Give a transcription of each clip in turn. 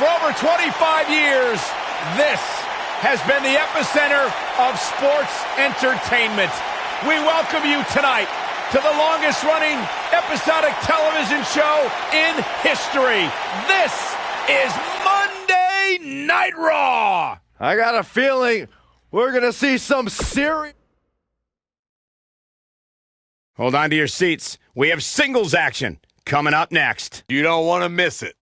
For over 25 years, this has been the epicenter of sports entertainment. We welcome you tonight to the longest-running episodic television show in history. This is Monday Night Raw. I got a feeling we're going to see some serious... Hold on to your seats. We have singles action coming up next. You don't want to miss it.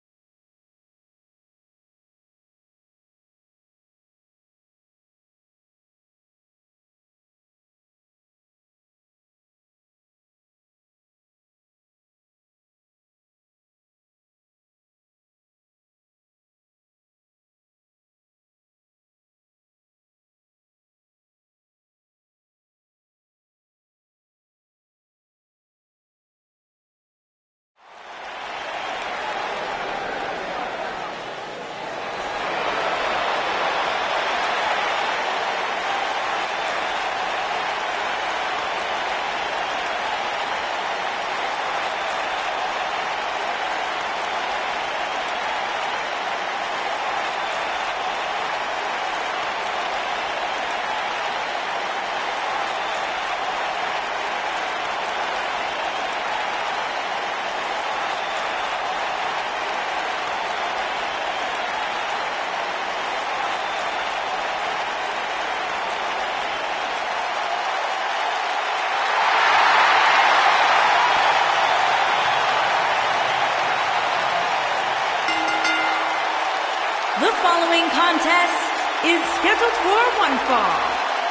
The following contest is scheduled for one fall.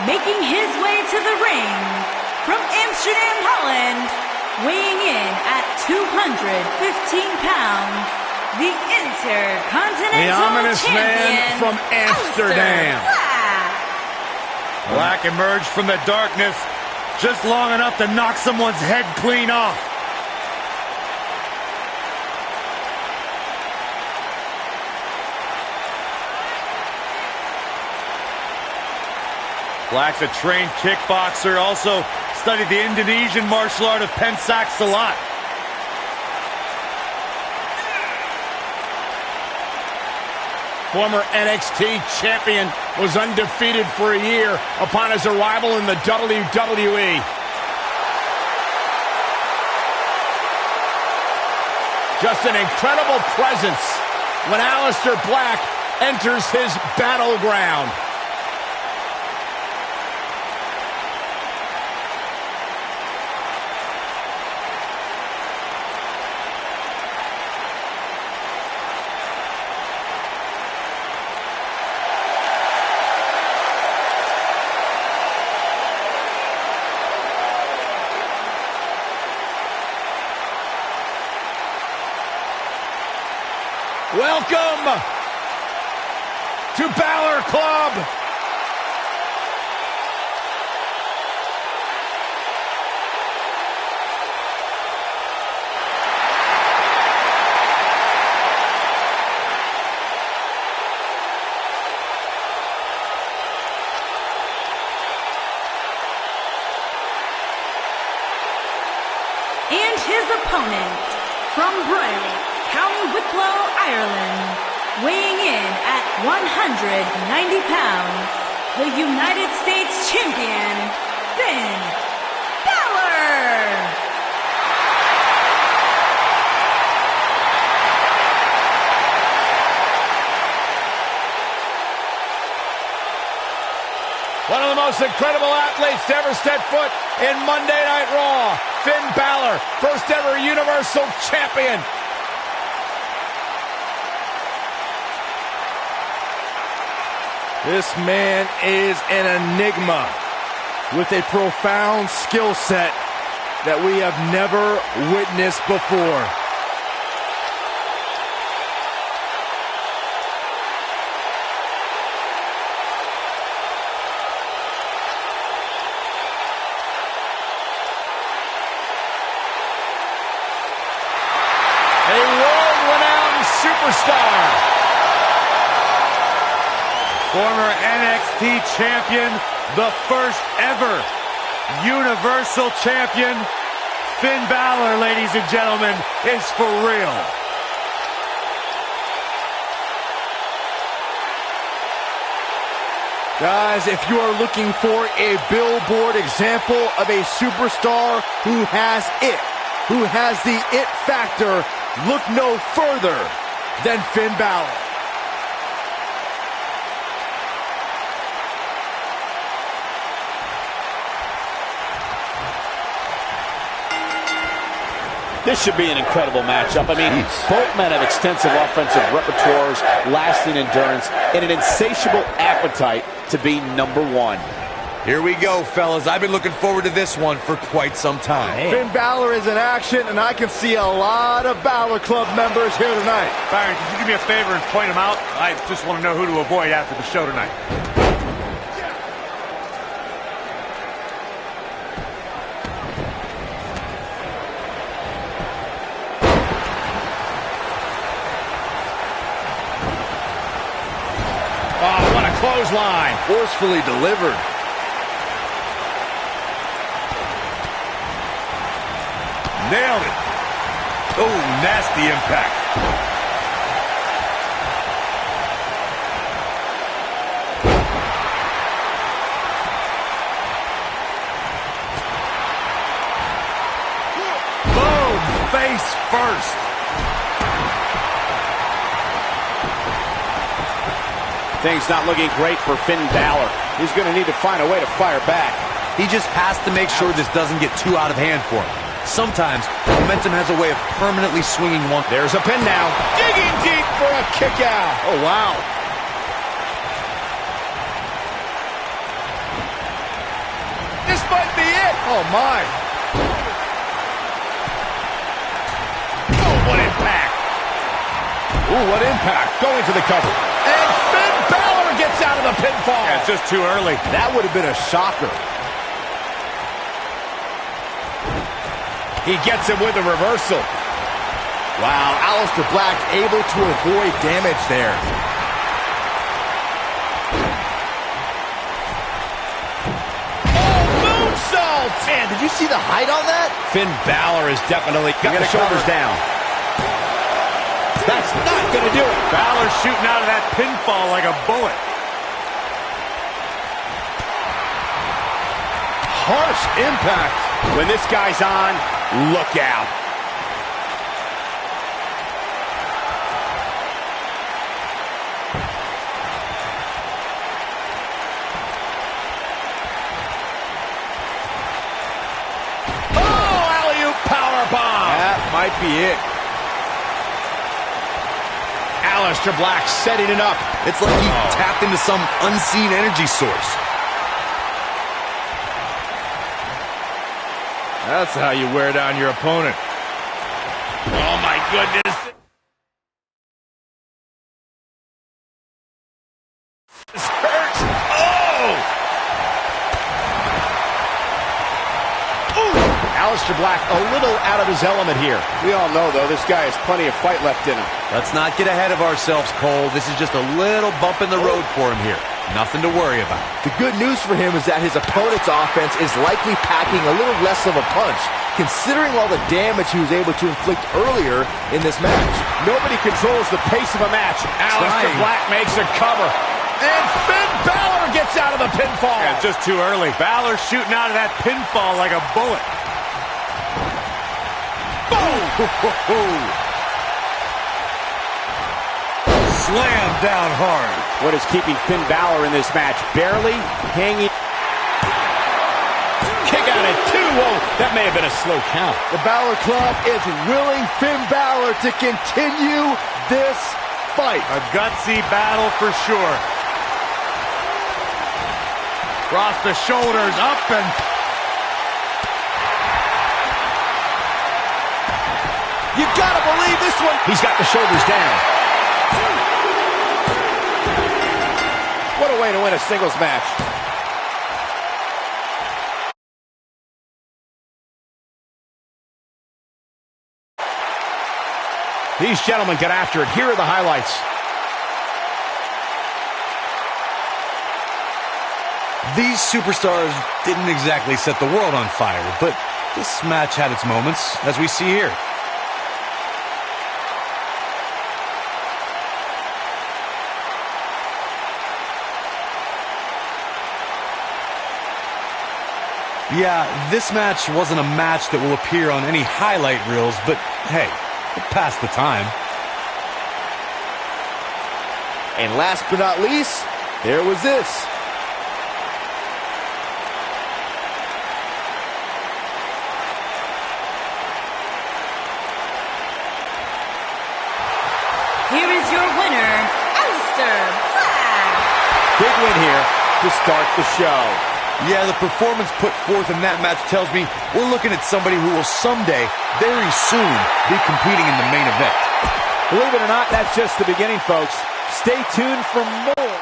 Making his way to the ring from Amsterdam, Holland, weighing in at 215 pounds, the Intercontinental The ominous Champion, man from Amsterdam. Black emerged from the darkness just long enough to knock someone's head clean off. Black's a trained kickboxer, also studied the Indonesian martial art of Pencak Silat. Former NXT champion was undefeated for a year upon his arrival in the WWE. Just an incredible presence when Aleister Black enters his battleground. Welcome to Balor Club. And his opponent from Bray, County Wicklow, Ireland, weighing in at 190 pounds, the United States Champion, Finn Balor! One of the most incredible athletes to ever step foot in Monday Night Raw, Finn Balor, first ever Universal Champion. This man is an enigma with a profound skill set that we have never witnessed before. A world-renowned superstar. Former NXT champion, the first ever Universal Champion, Finn Balor, ladies and gentlemen, is for real. Guys, if you are looking for a billboard example of a superstar who has it, who has the it factor, look no further than Finn Balor. This should be an incredible matchup. I mean, both men have extensive offensive repertoires, lasting endurance, and an insatiable appetite to be #1. Here we go, fellas. I've been looking forward to this one for quite some time. Finn Balor is in action, and I can see a lot of Balor Club members here tonight. Byron, could you do me a favor and point them out? I just want to know who to avoid after the show tonight. Oh, what a clothesline. Forcefully delivered. Nailed it. Oh, nasty impact. Boom, face first. Things not looking great for Finn Balor. He's going to need to find a way to fire back. He just has to make sure this doesn't get too out of hand for him. Sometimes, momentum has a way of permanently swinging one. There's a pin now. Digging deep for a kick out. Oh, wow. This might be it. Oh, my. Oh, what impact. Ooh, what impact. Going to the cover. And Finn Balor gets out of the pinfall. Yeah, it's just too early. That would have been a shocker. He gets him with a reversal. Wow, Aleister Black able to avoid damage there. Oh, moonsault! Man, did you see the height on that? Finn Balor is definitely got the shoulders down. That's not going to do it. Balor shooting out of that pinfall like a bullet. Harsh impact. When this guy's on, look out. Oh, alley-oop powerbomb. That might be it. Aleister Black setting it up. It's like he tapped into some unseen energy source. That's how you wear down your opponent. Oh, my goodness. This hurts. Oh! Ooh! Aleister Black a little out of his element here. We all know, though, this guy has plenty of fight left in him. Let's not get ahead of ourselves, Cole. This is just a little bump in the road for him here. Nothing to worry about. The good news for him is that his opponent's offense is likely packing a little less of a punch, considering all the damage he was able to inflict earlier in this match. Nobody controls the pace of a match. Aleister Black makes a cover. And Finn Balor gets out of the pinfall. Yeah, just too early. Balor shooting out of that pinfall like a bullet. Boom! Slam down hard. What is keeping Finn Balor in this match? Barely hanging. Kick out at 2. Whoa, that may have been a slow count. The Balor Club is willing Finn Balor to continue this fight. A gutsy battle for sure. Cross the shoulders, up and... You gotta believe this one. He's got the shoulders down. What a way to win a singles match. These gentlemen get after it. Here are the highlights. These superstars didn't exactly set the world on fire, but this match had its moments, as we see here. Yeah, this match wasn't a match that will appear on any highlight reels, but hey, it passed the time. And last but not least, there was this. Here is your winner, Aleister Black. Big win here to start the show. Yeah, the performance put forth in that match tells me we're looking at somebody who will someday, very soon, be competing in the main event. Believe it or not, that's just the beginning, folks. Stay tuned for more.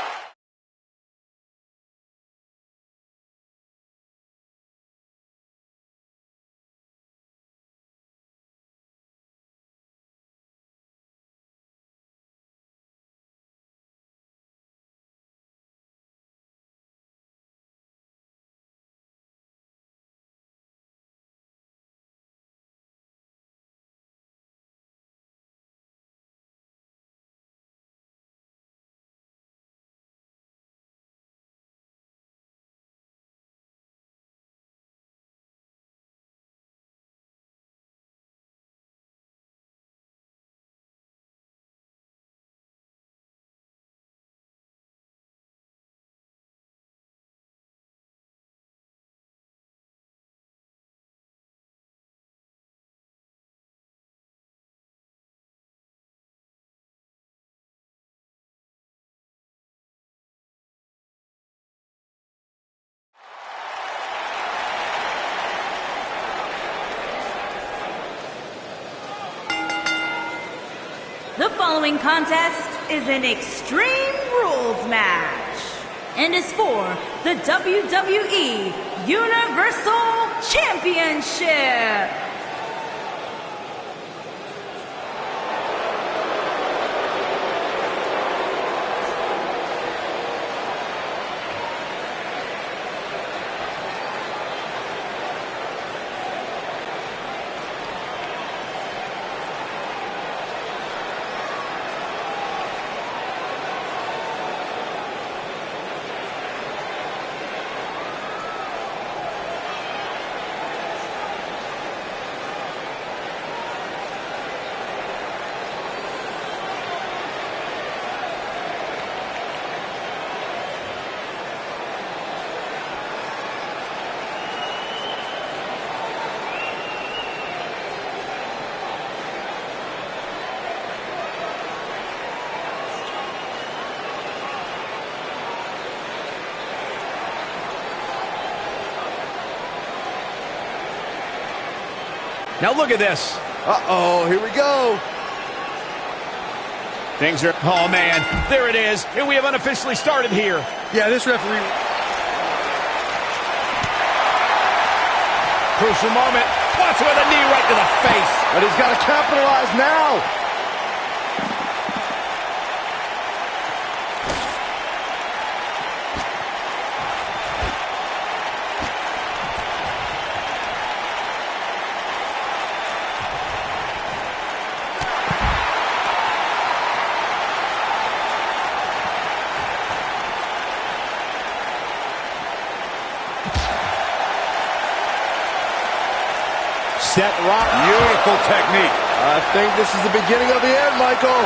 The following contest is an Extreme Rules match and is for the WWE Universal Championship. Now look at this. Uh-oh, here we go. Things are... Oh, man. There it is. And we have unofficially started here. Yeah, this referee... Crucial moment. Watch with a knee right to the face. But he's got to capitalize now. Set rock. Beautiful technique. I think this is the beginning of the end, Michael.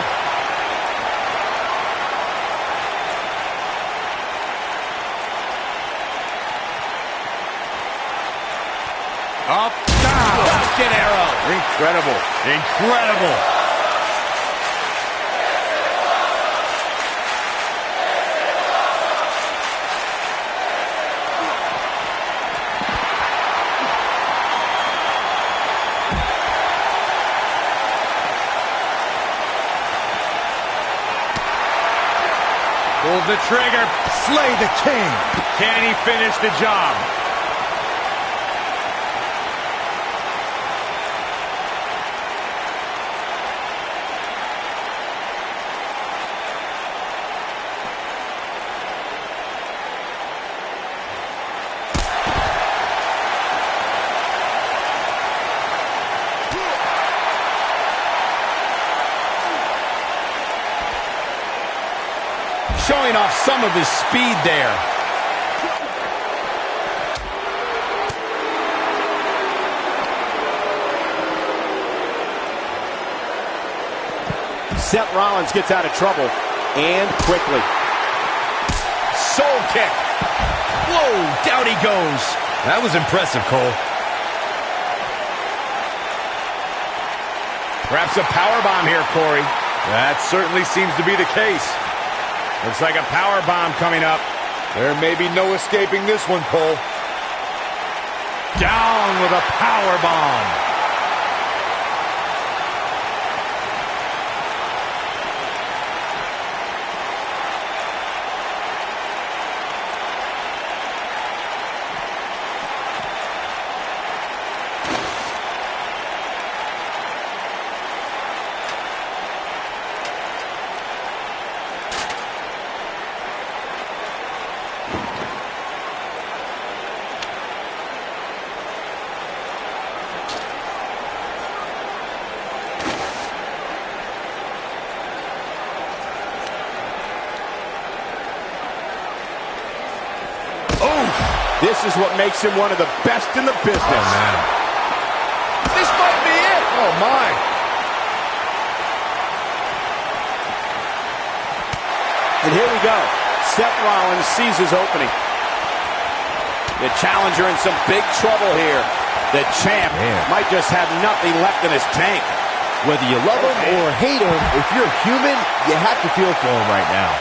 Up, down. Falcon arrow. Incredible. Incredible. Pulls the trigger. Slay the king. Can he finish the job? Showing off some of his speed there. Seth Rollins gets out of trouble, and quickly. Soul kick. Whoa, down he goes. That was impressive, Cole. Perhaps a powerbomb here, Corey. That certainly seems to be the case. Looks like a powerbomb coming up. There may be no escaping this one, Cole. Down with a powerbomb. This is what makes him one of the best in the business. Oh, man. This might be it. Oh, my. And here we go. Seth Rollins sees his opening. The challenger in some big trouble here. The champ might just have nothing left in his tank. Whether you love him or hate him, if you're human, you have to feel for him right now.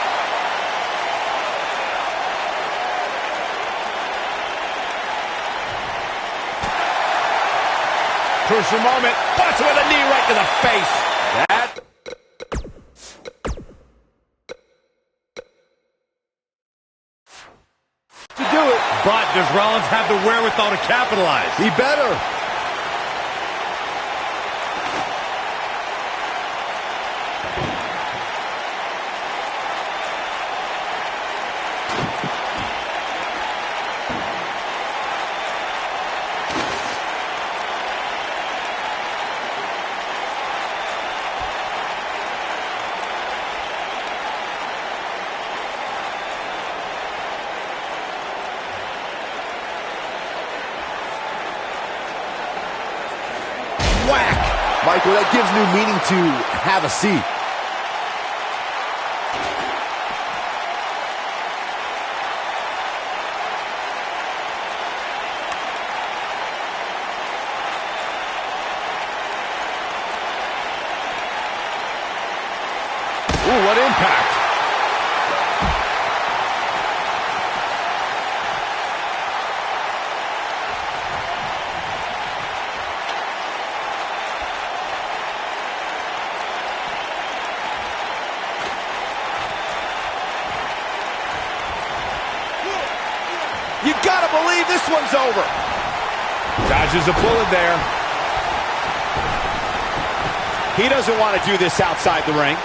Crucial moment. Watch with a knee right to the face. That. To do it. But does Rollins have the wherewithal to capitalize? He better. Michael, that gives new meaning to have a seat. Ooh, what impact. You gotta believe this one's over. Dodges a bullet there. He doesn't want to do this outside the ring.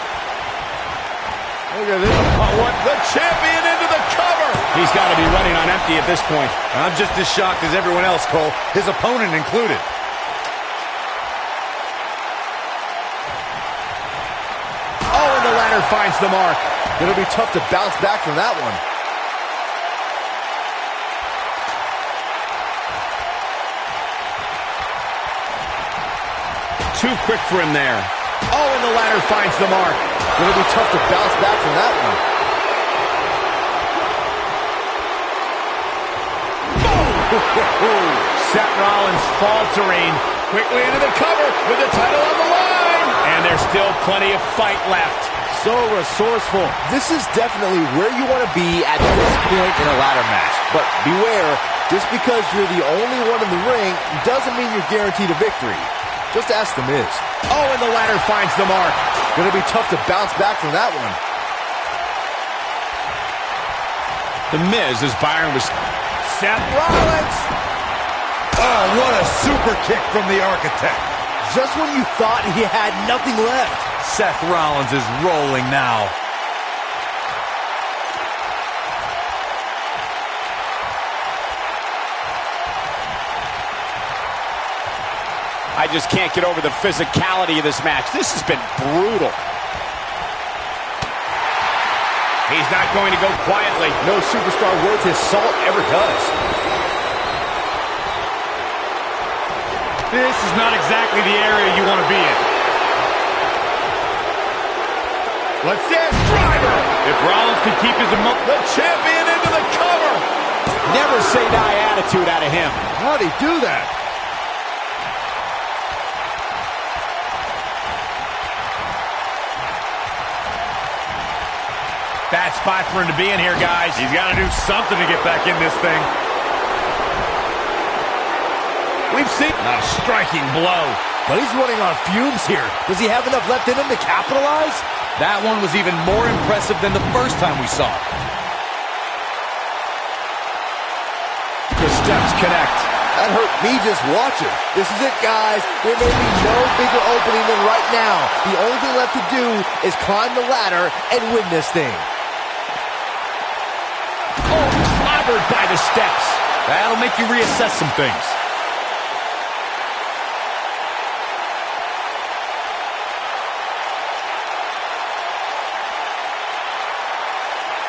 Look at this. Oh, what? The champion into the cover. He's got to be running on empty at this point. I'm just as shocked as everyone else, Cole. His opponent included. Oh, and the ladder finds the mark. It'll be tough to bounce back from that one. Too quick for him there. Oh, and the ladder finds the mark. It'll be tough to bounce back from that one. Seth Rollins faltering quickly into the cover with the title on the line. And there's still plenty of fight left. So resourceful. This is definitely where you want to be at this point in a ladder match. But beware, just because you're the only one in the ring doesn't mean you're guaranteed a victory. Just ask The Miz. Oh, and the ladder finds the mark. Gonna be tough to bounce back from that one. The Miz, as Byron was... Seth Rollins! Oh, what a super kick from the Architect. Just when you thought he had nothing left. Seth Rollins is rolling now. I just can't get over the physicality of this match. This has been brutal. He's not going to go quietly. No superstar worth his salt ever does. This is not exactly the area you want to be in. What's this? Driver! If Rollins can keep his emotion... The champion into the cover! Never say die attitude out of him. How'd he do that? Bad spot for him to be in here, guys. He's got to do something to get back in this thing. We've seen a striking blow. But he's running on fumes here. Does he have enough left in him to capitalize? That one was even more impressive than the first time we saw it. The steps connect. That hurt me just watching. This is it, guys. There may be no bigger opening than right now. The only thing left to do is climb the ladder and win this thing. Oh, clobbered by the steps. That'll make you reassess some things.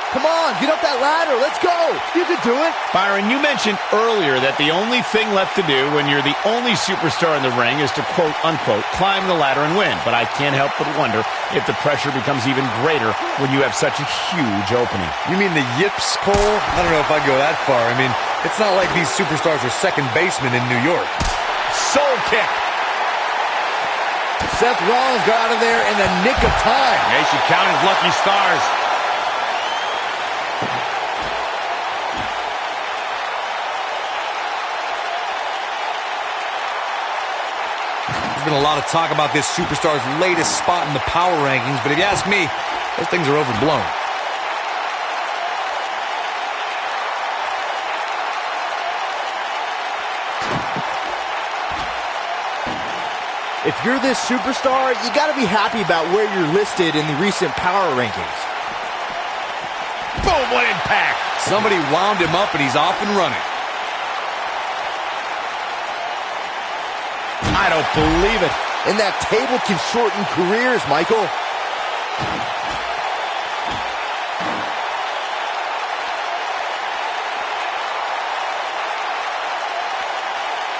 Come on, get up that ladder. Let's go. You can do it. Byron, you mentioned earlier that the only thing left to do when you're the only superstar in the ring is to, quote, unquote, climb the ladder and win. But I can't help but wonder if the pressure becomes even greater when you have such a huge opening. You mean the yips, Cole? I don't know if I'd go that far. I mean, it's not like these superstars are second basemen in New York. Soul kick. Seth Rollins got out of there in the nick of time. Yeah, he should count his lucky stars. There's been a lot of talk about this superstar's latest spot in the power rankings, but if you ask me, those things are overblown. If you're this superstar, you got to be happy about where you're listed in the recent power rankings. Boom, what impact. Somebody wound him up and he's off and running. I don't believe it. And that table can shorten careers, Michael.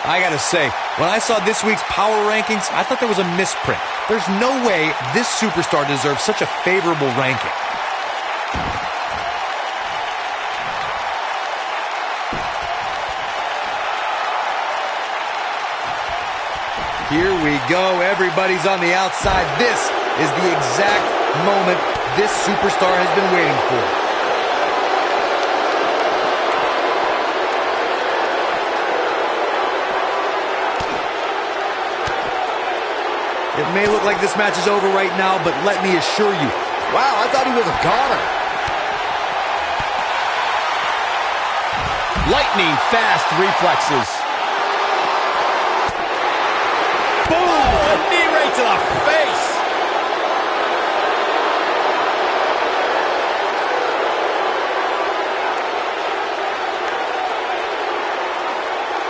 I gotta say, when I saw this week's power rankings, I thought there was a misprint. There's no way this superstar deserves such a favorable ranking. Here we go. Everybody's on the outside. This is the exact moment this superstar has been waiting for. It may look like this match is over right now, but let me assure you. Wow, I thought he was a goner. Lightning fast reflexes. Boom! A knee right to the face.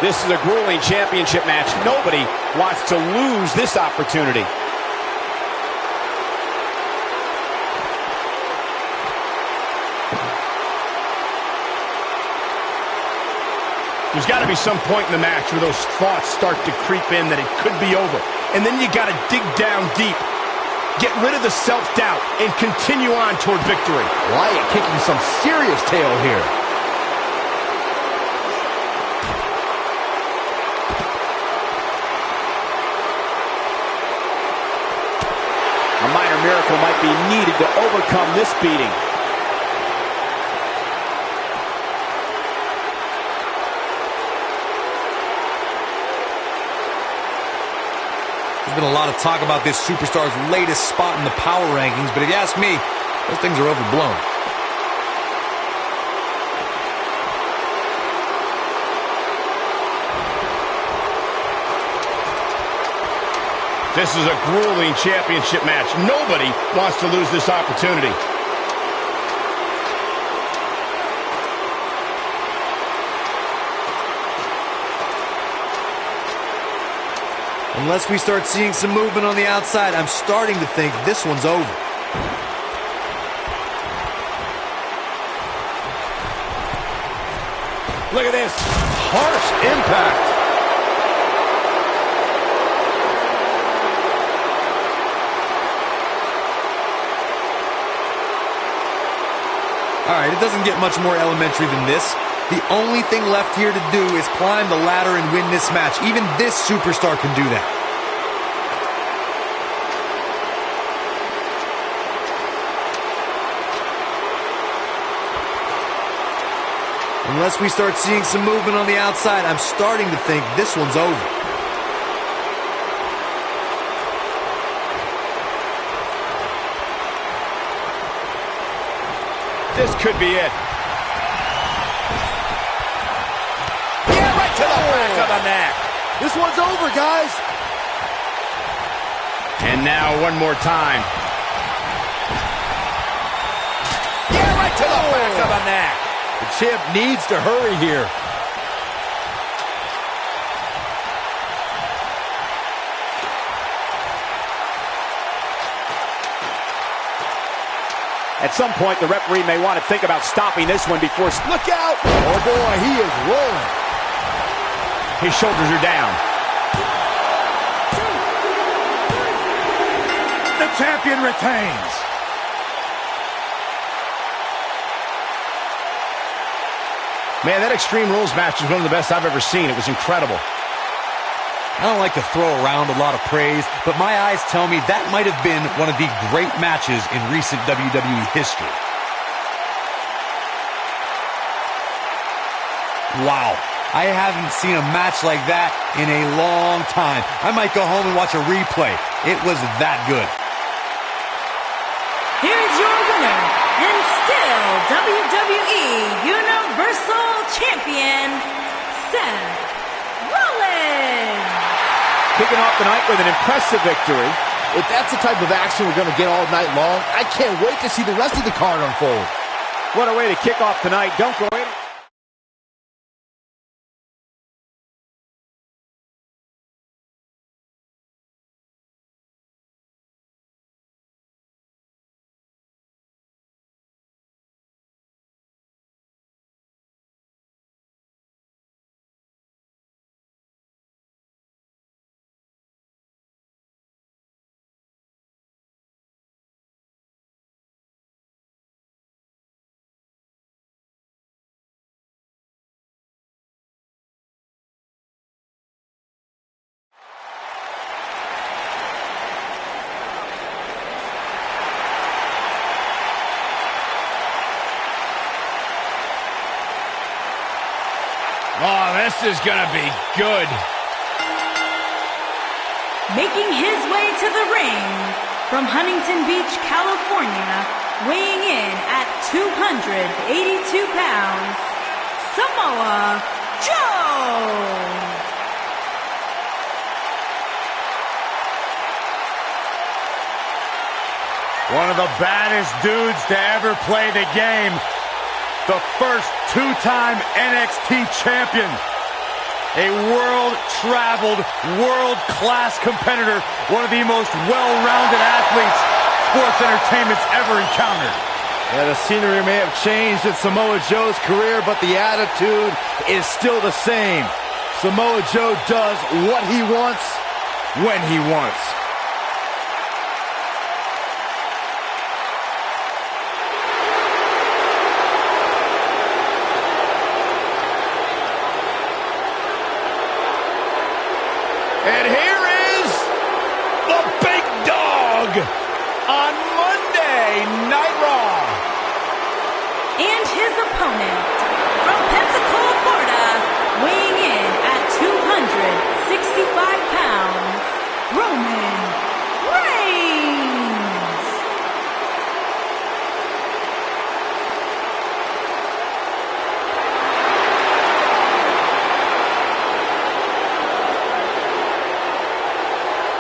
This is a grueling championship match. Nobody wants to lose this opportunity. There's got to be some point in the match where those thoughts start to creep in that it could be over. And then you got to dig down deep. Get rid of the self-doubt and continue on toward victory. Wyatt kicking some serious tail here. A minor miracle might be needed to overcome this beating. There's been a lot of talk about this superstar's latest spot in the power rankings, but if you ask me, those things are overblown. This is a grueling championship match. Nobody wants to lose this opportunity. Unless we start seeing some movement on the outside, I'm starting to think this one's over. Look at this. Harsh impact. All right, it doesn't get much more elementary than this. The only thing left here to do is climb the ladder and win this match. Even this superstar can do that. Unless we start seeing some movement on the outside, I'm starting to think this one's over. This could be it. Yeah, right to the back of the neck. This one's over, guys. And now one more time. Yeah, right to the back of the neck. The champ needs to hurry here. At some point, the referee may want to think about stopping this one before... Look out! Oh, boy, he is rolling. His shoulders are down. The champion retains. Man, that Extreme Rules match is one of the best I've ever seen. It was incredible. I don't like to throw around a lot of praise, but my eyes tell me that might have been one of the great matches in recent WWE history. Wow, I haven't seen a match like that in a long time. I might go home and watch a replay. It was that good. Here's your winner, and still WWE Universal Champion, Seth Rollins. Kicking off the night with an impressive victory. If that's the type of action we're going to get all night long, I can't wait to see the rest of the card unfold. What a way to kick off tonight. Don't go in. Oh, this is going to be good. Making his way to the ring from Huntington Beach, California, weighing in at 282 pounds, Samoa Joe. One of the baddest dudes to ever play the game. The first two-time NXT champion. A world-traveled, world-class competitor. One of the most well-rounded athletes sports entertainment's ever encountered. Yeah, the scenery may have changed in Samoa Joe's career, but the attitude is still the same. Samoa Joe does what he wants, when he wants. And here is the big dog on Monday Night Raw. And his opponent from Pensacola, Florida, weighing in at 265 pounds, Roman Reigns.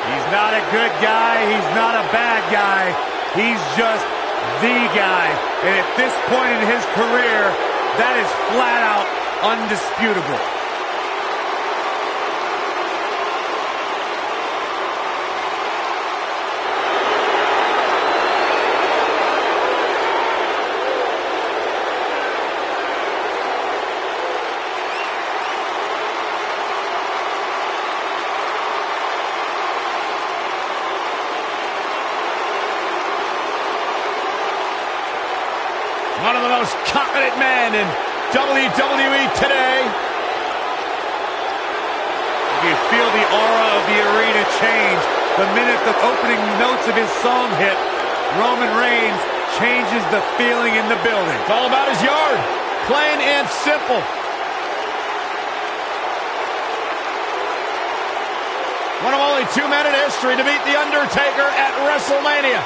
He's not a good guy, he's not a bad guy, he's just the guy. And at this point in his career, that is flat out undisputable. One of the most men in WWE today. You feel the aura of the arena change the minute the opening notes of his song hit. Roman Reigns changes the feeling in the building. It's all about his yard. Plain and simple. One of only 2 men in history to beat The Undertaker at WrestleMania.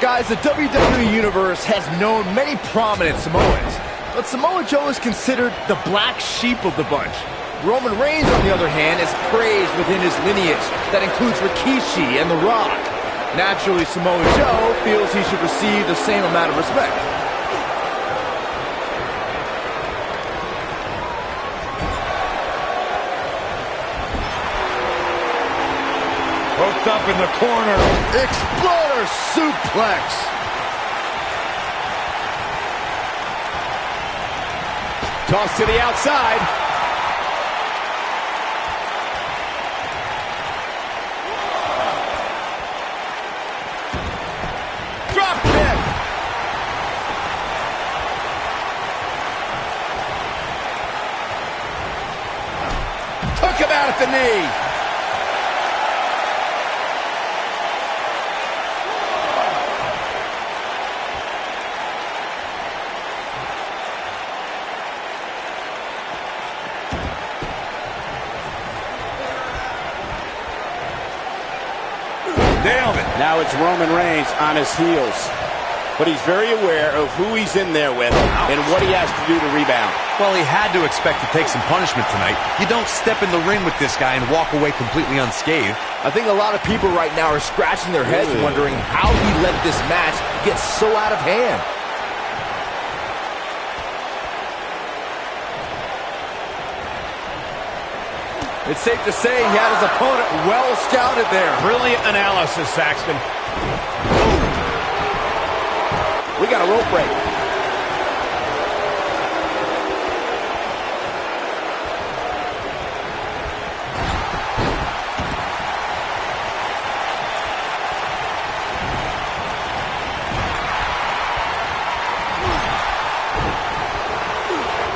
Guys, the WWE Universe has known many prominent Samoans, but Samoa Joe is considered the black sheep of the bunch. Roman Reigns, on the other hand, is praised within his lineage. That includes Rikishi and The Rock. Naturally, Samoa Joe feels he should receive the same amount of respect. Hooked up in the corner. Exploder suplex. Toss to the outside. Drop kick. Took him out at the knee. Nailed it. Now it's Roman Reigns on his heels. But he's very aware of who he's in there with and what he has to do to rebound. Well, he had to expect to take some punishment tonight. You don't step in the ring with this guy and walk away completely unscathed. I think a lot of people right now are scratching their heads wondering how he let this match get so out of hand. It's safe to say he had his opponent well scouted there. Brilliant analysis, Saxton. We got a rope break.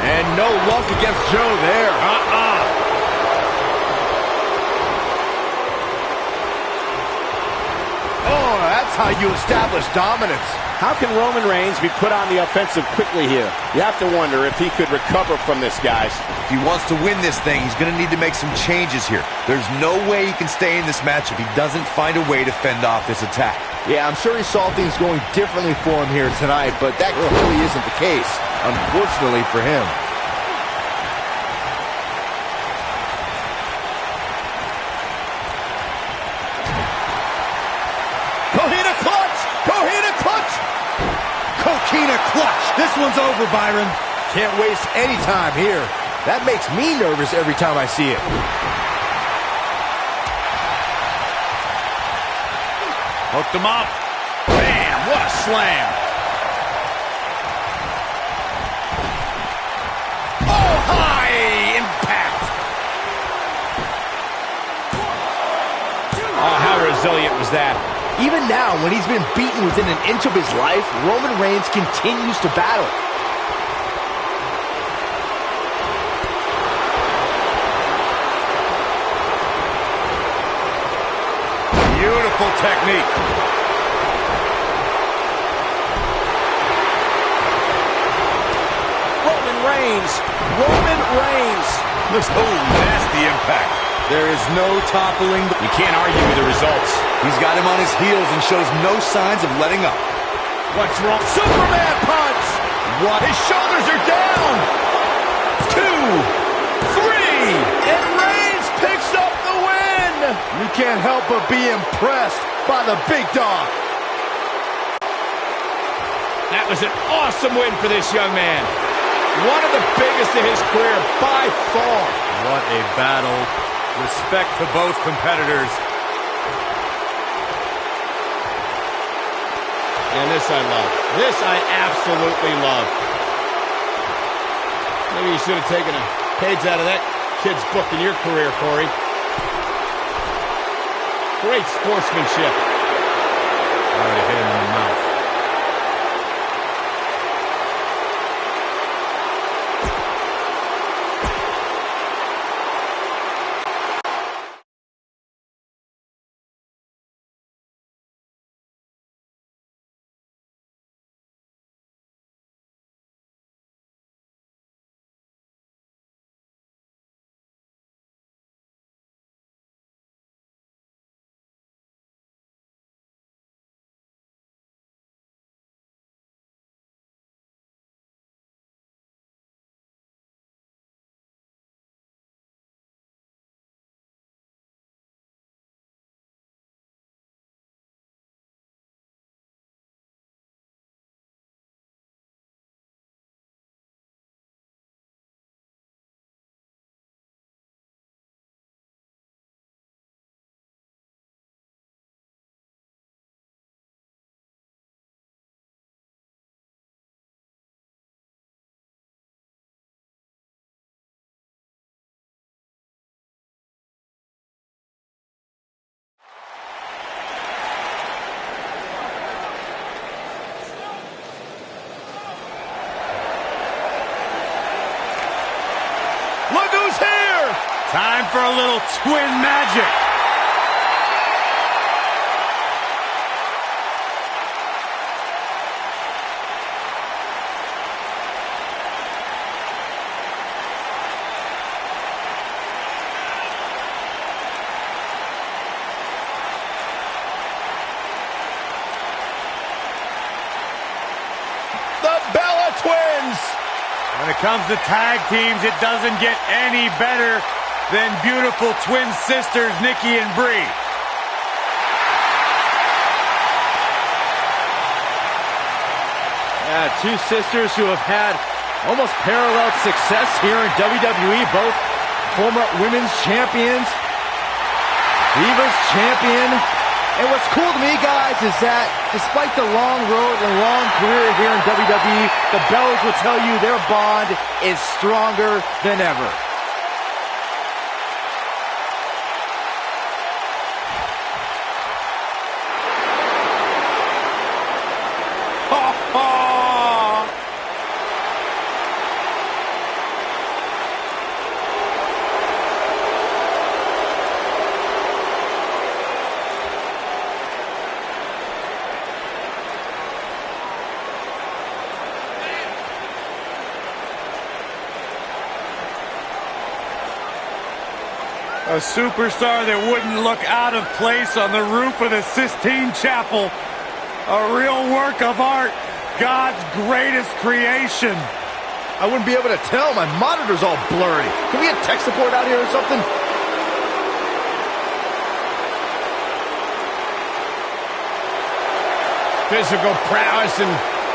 And no luck against Joe there. How you establish dominance. How can Roman Reigns be put on the offensive quickly here? You have to wonder if he could recover from this, guys. If he wants to win this thing, he's going to need to make some changes here. There's no way he can stay in this match if he doesn't find a way to fend off this attack. Yeah, I'm sure he saw things going differently for him here tonight, but that clearly isn't the case, unfortunately for him. Coquina clutch. This one's over, Byron. Can't waste any time here. That makes me nervous every time I see it. Hooked him up. Bam! What a slam. Oh, high impact. Oh, how resilient was that? Even now, when he's been beaten within an inch of his life, Roman Reigns continues to battle. Beautiful technique. Roman Reigns. Roman Reigns. Looks nasty impact. There is no toppling. You can't argue with the results. He's got him on his heels and shows no signs of letting up. What's wrong? Superman punch! What? His shoulders are down! 2, 3, and Reigns picks up the win! You can't help but be impressed by the big dog. That was an awesome win for this young man. One of the biggest in his career by far. What a battle. Respect to both competitors. And this I love. This I absolutely love. Maybe you should have taken a page out of that kid's book in your career, Corey. Great sportsmanship. Already hit him in the mouth. Look who's here! Time for a little twin magic. The Bella Twins! When it comes to tag teams, it doesn't get any better than beautiful twin sisters Nikki and Brie. Yeah, two sisters who have had almost paralleled success here in WWE, both former women's champions, Divas champion. And what's cool to me, guys, is that despite the long road and long career here in WWE, the Bellas will tell you their bond is stronger than ever. A superstar that wouldn't look out of place on the roof of the Sistine Chapel. A real work of art. God's greatest creation. I wouldn't be able to tell. My monitor's all blurry. Can we get tech support out here or something? Physical prowess and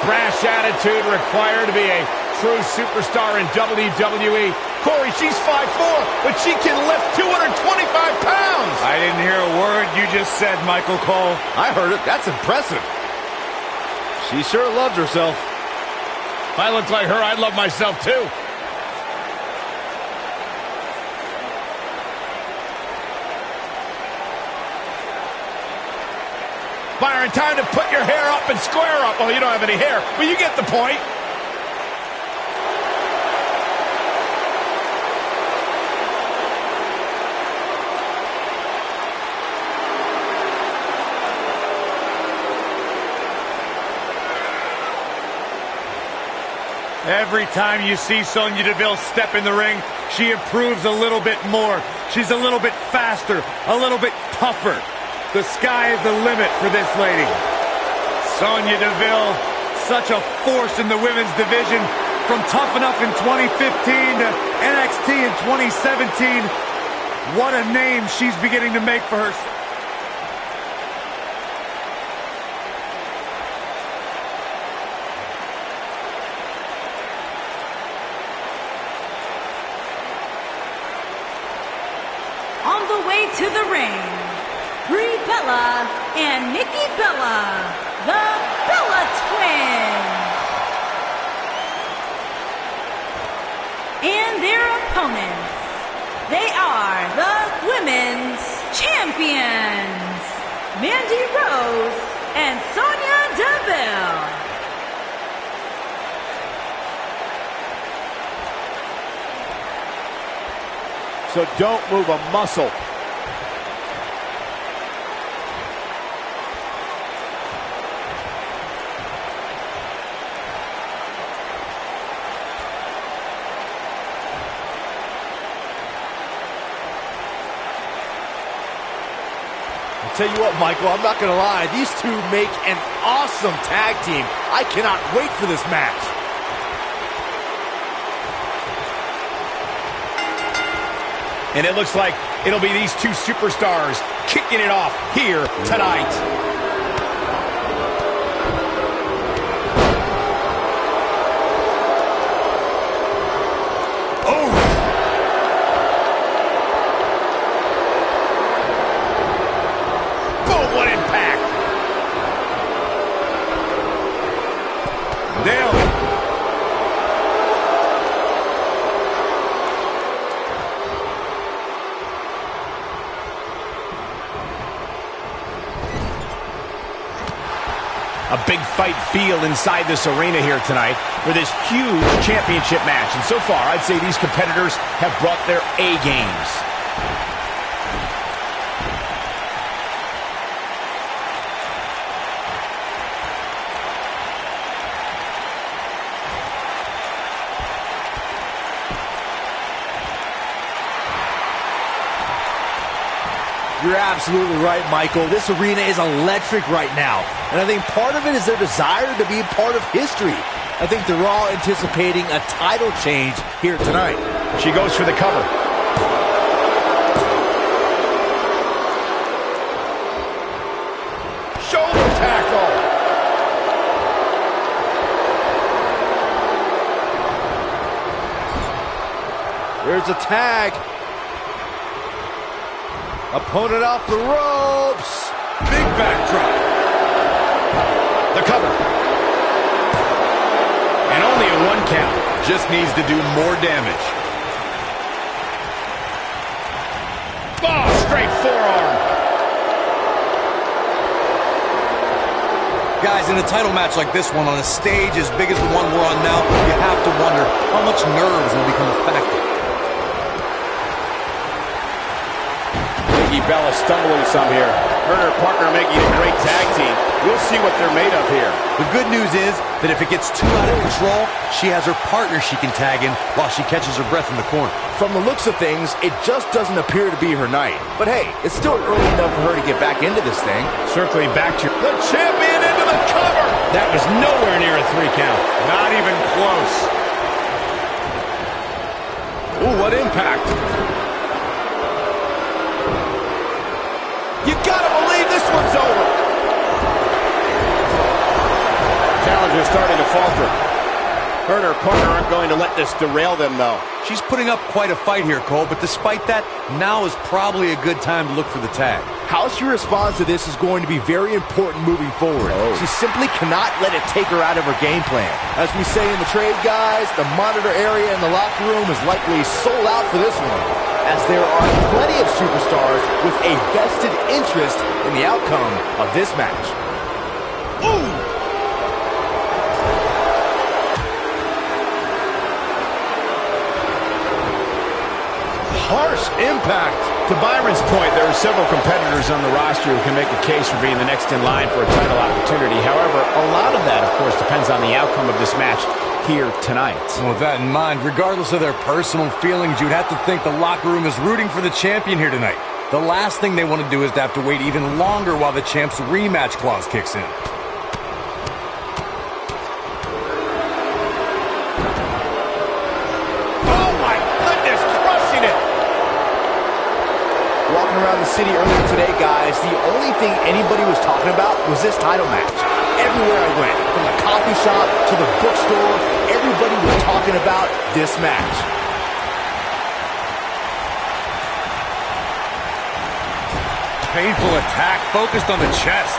brash attitude required to be a true superstar in WWE. Corey, she's 5'4", but she can lift 225 pounds. I didn't hear a word you just said, Michael Cole. I heard it. That's impressive. She sure loves herself. If I looked like her, I'd love myself too. Byron, time to put your hair up and square up. Well, you don't have any hair, but you get the point. Every time you see Sonya Deville step in the ring, she improves a little bit more. She's a little bit faster, a little bit tougher. The sky is the limit for this lady. Sonya Deville, such a force in the women's division. From Tough Enough in 2015 to NXT in 2017. What a name she's beginning to make for herself. On the way to the ring, Brie Bella and Nikki Bella, the Bella Twins. And their opponents, they are the Women's Champions, Mandy Rose and Sonya Deville. So don't move a muscle. I'll tell you what, Michael, I'm not going to lie. These two make an awesome tag team. I cannot wait for this match. And it looks like it'll be these two superstars kicking it off here tonight. Oh! Boom, what impact! Nailed it. A big fight feel inside this arena here tonight for this huge championship match. And so far, I'd say these competitors have brought their A games. You're absolutely right, Michael. This arena is electric right now. And I think part of it is their desire to be a part of history. I think they're all anticipating a title change here tonight. She goes for the cover. Shoulder tackle. There's a tag. Opponent off the ropes. Big backdrop. The cover. And only a 1 count. Just needs to do more damage. Oh, straight forearm. Guys, in a title match like this one, on a stage as big as the one we're on now, you have to wonder how much nerves will become a factor. Nikki Bella stumbling some here. Her and her partner making a great tag team. We'll see what they're made of here. The good news is that if it gets too out of control, she has her partner she can tag in while she catches her breath in the corner. From the looks of things, it just doesn't appear to be her night. But hey, it's still early enough for her to get back into this thing. Circling back to the champion into the cover. That was nowhere near a 3 count. Not even close. Ooh, what impact. You gotta believe this one's over. Challenger's starting to falter. Her and her partner aren't going to let this derail them, though. She's putting up quite a fight here, Cole, but despite that, now is probably a good time to look for the tag. How she responds to this is going to be very important moving forward. She simply cannot let it take her out of her game plan. As we say in the trade, guys, the monitor area in the locker room is likely sold out for this one, as there are plenty of superstars with a vested interest in the outcome of this match. Ooh! Harsh impact. To Byron's point, there are several competitors on the roster who can make a case for being the next in line for a title opportunity. However, a lot of that, of course, depends on the outcome of this match here tonight. Well, with that in mind, regardless of their personal feelings, you'd have to think the locker room is rooting for the champion here tonight. The last thing they want to do is to have to wait even longer while the champ's rematch clause kicks in. Oh my goodness, crushing it! Walking around the city earlier today, guys, the only thing anybody was talking about was this title match. Everywhere I went, from the coffee shop to the bookstore, everybody was talking about this match. Painful attack focused on the chest.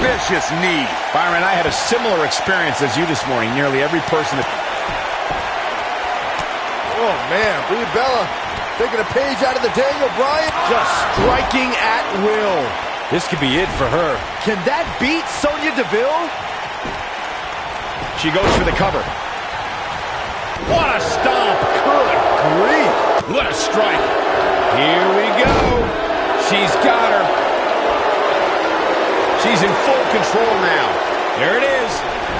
vicious knee. Byron, I had a similar experience as you this morning. Nearly every person that... Oh, man, Brie Bella taking a page out of the Daniel Bryan. Just striking at will. This could be it for her. Can that beat Sonya Deville? She goes for the cover. What a stomp. Good grief. What a strike. Here we go. She's got her. She's in full control now. There it is.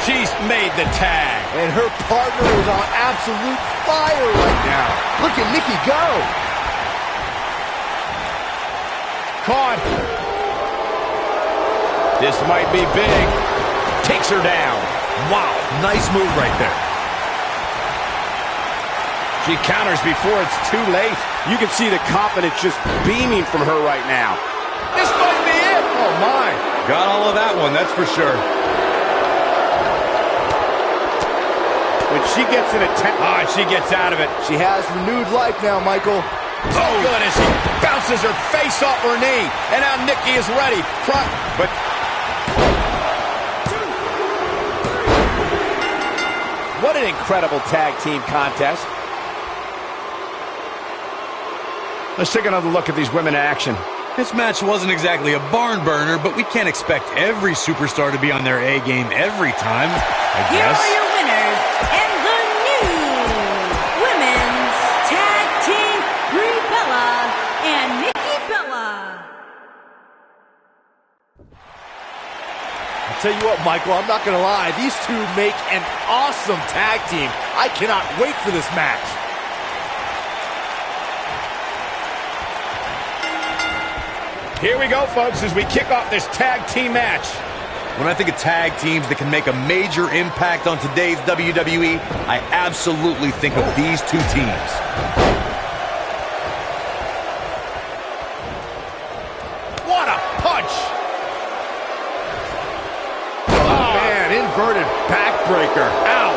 She's made the tag. And her partner is on absolute fire right now. Look at Nikki go. Caught. This might be big. Takes her down. Wow. Nice move right there. She counters before it's too late. You can see the confidence just beaming from her right now. This might be it. Oh, my. Got all of that one, that's for sure. When she gets an attempt... she gets out of it. She has renewed life now, Michael. Oh, good, as she bounces her face off her knee. And now Nikki is ready. But... what an incredible tag team contest. Let's take another look at these women in action. This match wasn't exactly a barn burner, but we can't expect every superstar to be on their A game every time, I Here guess. are your winners and the new Women's Tag Team, Brie Bella and Nikki Bella. I'll tell you what, Michael, I'm not going to lie. These two make an awesome tag team. I cannot wait for this match. Here we go, folks, as we kick off this tag team match. When I think of tag teams that can make a major impact on today's WWE, I absolutely think of these two teams. What a punch! Oh, man, inverted backbreaker. Ow.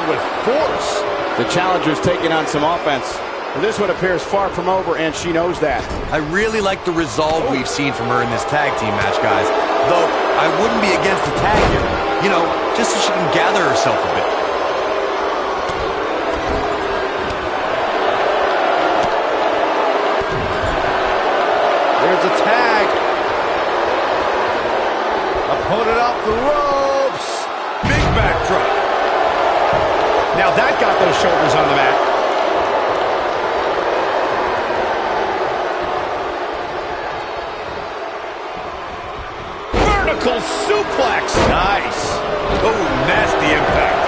With force. The challenger's taking on some offense. This one appears far from over, and she knows that. I really like the resolve we've seen from her in this tag team match, guys. Though, I wouldn't be against the tag here. You know, just so she can gather herself a bit. There's a tag. Opponent off the ropes. Big backdrop. Now that got those shoulders on the mat. Vertical suplex. Nice. Oh, nasty impact.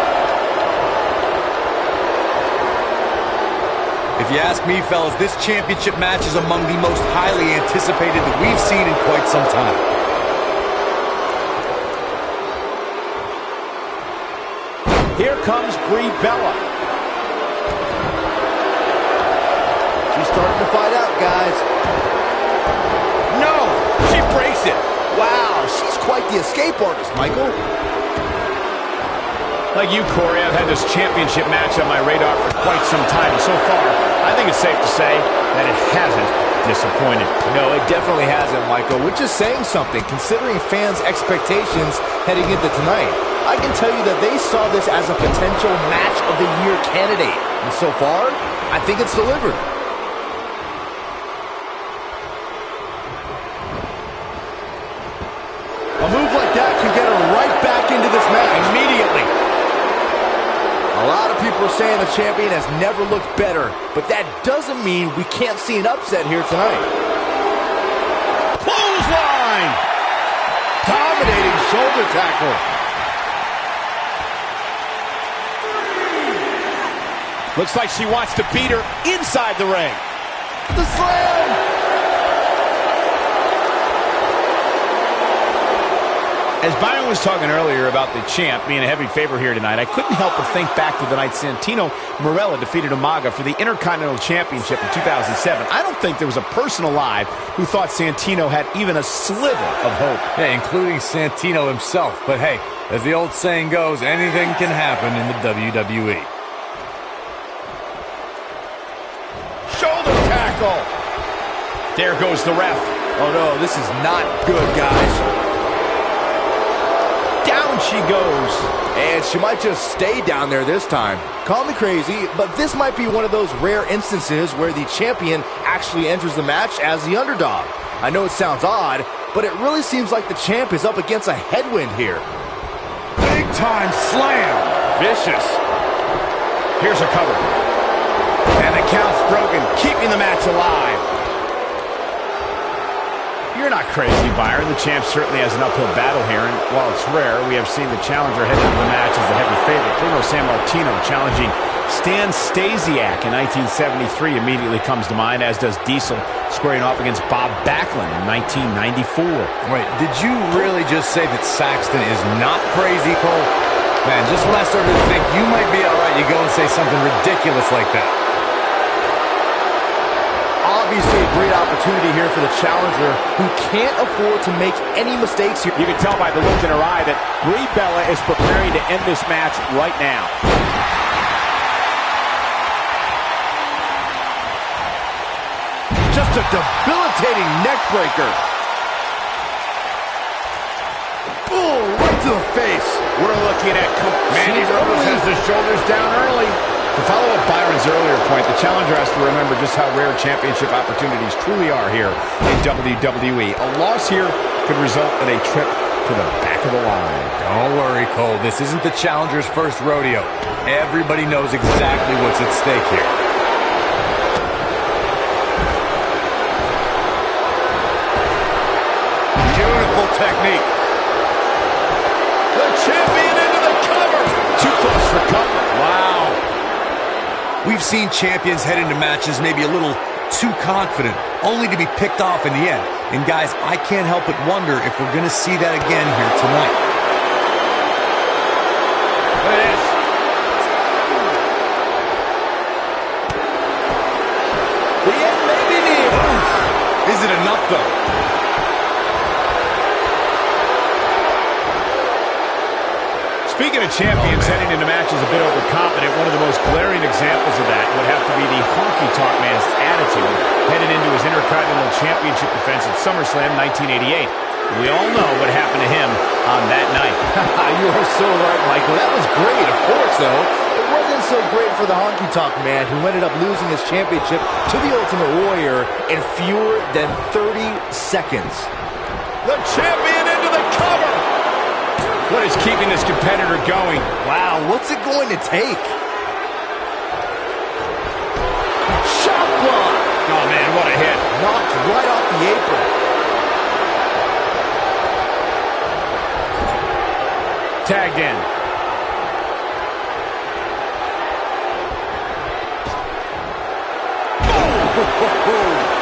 If you ask me, fellas, this championship match is among the most highly anticipated that we've seen in quite some time. Here comes Brie Bella. She's starting to fight out, guys. No, she breaks it. Wow, she's quite the escape artist, Michael. Like you, Corey, I've had this championship match on my radar for quite some time. And so far, I think it's safe to say that it hasn't disappointed. No, it definitely hasn't, Michael, which is saying something, considering fans' expectations heading into tonight. I can tell you that they saw this as a potential match of the year candidate. And so far, I think it's delivered. A move like that can get her right back into this match. Immediately. A lot of people are saying the champion has never looked better, but that doesn't mean we can't see an upset here tonight. Clothesline! Dominating shoulder tackle. Looks like she wants to beat her inside the ring. The slam! As Byron was talking earlier about the champ being a heavy favorite here tonight, I couldn't help but think back to the night Santino Marella defeated Umaga for the Intercontinental Championship in 2007. I don't think there was a person alive who thought Santino had even a sliver of hope. Yeah, including Santino himself. But hey, As the old saying goes, anything can happen in the WWE. Shoulder tackle. There goes the ref. Oh no, this is not good, guys. Down she goes. And she might just stay down there this time. Call me crazy, but this might be one of those rare instances where the champion actually enters the match as the underdog. I know it sounds odd, but it really seems like the champ is up against a headwind here. Big time slam. Vicious. Here's a cover. And the count's broken, keeping the match alive. You're not crazy, Byron. The champ certainly has an uphill battle here, and while it's rare, we have seen the challenger head into the match as the heavy favorite. Bruno Sammartino challenging Stan Stasiak in 1973 immediately comes to mind, as does Diesel squaring off against Bob Backlund in 1994. Wait, did you really just say that Saxton is not crazy, Cole? Man, just when I started to think you might be all right, you go and say something ridiculous like that. Obviously a great opportunity here for the challenger, who can't afford to make any mistakes here. You can tell by the look in her eye that Brie Bella is preparing to end this match right now. Just a debilitating neck breaker. Oh, right to the face. We're looking at Mandy Rose has the shoulders down early. To follow up Byron's earlier point, the challenger has to remember just how rare championship opportunities truly are here in WWE. A loss here could result in a trip to the back of the line. Don't worry, Cole. This isn't the challenger's first rodeo. Everybody knows exactly what's at stake here. Beautiful technique. The champion into the cover. Too close for cover. Wow. We've seen champions head into matches maybe a little too confident, only to be picked off in the end. And guys, I can't help but wonder if we're going to see that again here tonight. Look at this. The end may be near. Is it enough, though? Speaking of champions heading into matches a bit overconfident, one of the most glaring examples of that would have to be the Honky Tonk Man's attitude headed into his Intercontinental Championship defense at SummerSlam 1988. We all know what happened to him on that night. You are so right, Michael. That was great, of course, though. It wasn't so great for the Honky Tonk Man, who ended up losing his championship to the Ultimate Warrior in fewer than 30 seconds. The champion into the cover. What is keeping this competitor going? Wow, what's it going to take? Shot block! Oh, man, what a hit. Knocked right off the apron. Tagged in. Oh!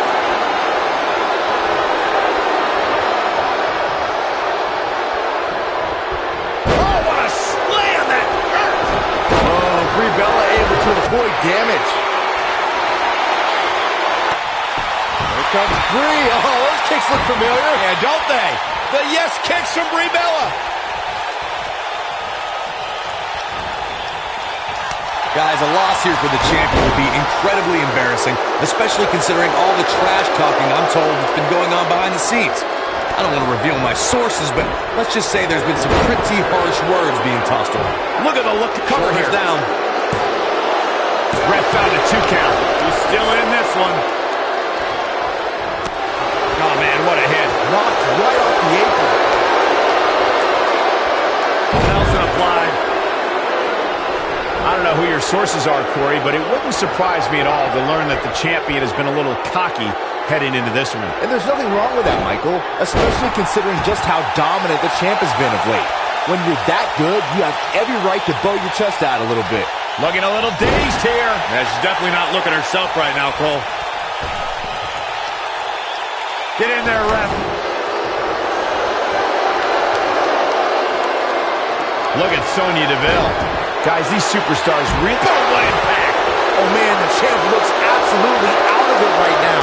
To avoid damage. Here comes Brie. Oh, those kicks look familiar. Yeah, don't they? The yes kicks from Brie Bella. Guys, a loss here for the champion would be incredibly embarrassing, especially considering all the trash talking I'm told that's been going on behind the scenes. I don't want to reveal my sources, but let's just say there's been some pretty harsh words being tossed around. Look at the look to cover here. Down. Ref found a 2 count. He's still in this one. Oh, man, what a hit. Knocked right off the apron. Nelson applied. I don't know who your sources are, Corey, but it wouldn't surprise me at all to learn that the champion has been a little cocky heading into this one. And there's nothing wrong with that, Michael, especially considering just how dominant the champ has been of late. When you're that good, you have every right to bow your chest out a little bit. Looking a little dazed here. Yeah, she's definitely not looking herself right now, Cole. Get in there, ref. Look at Sonya Deville. Guys, these superstars really... Oh, what impact. Oh, man, the champ looks absolutely out of it right now.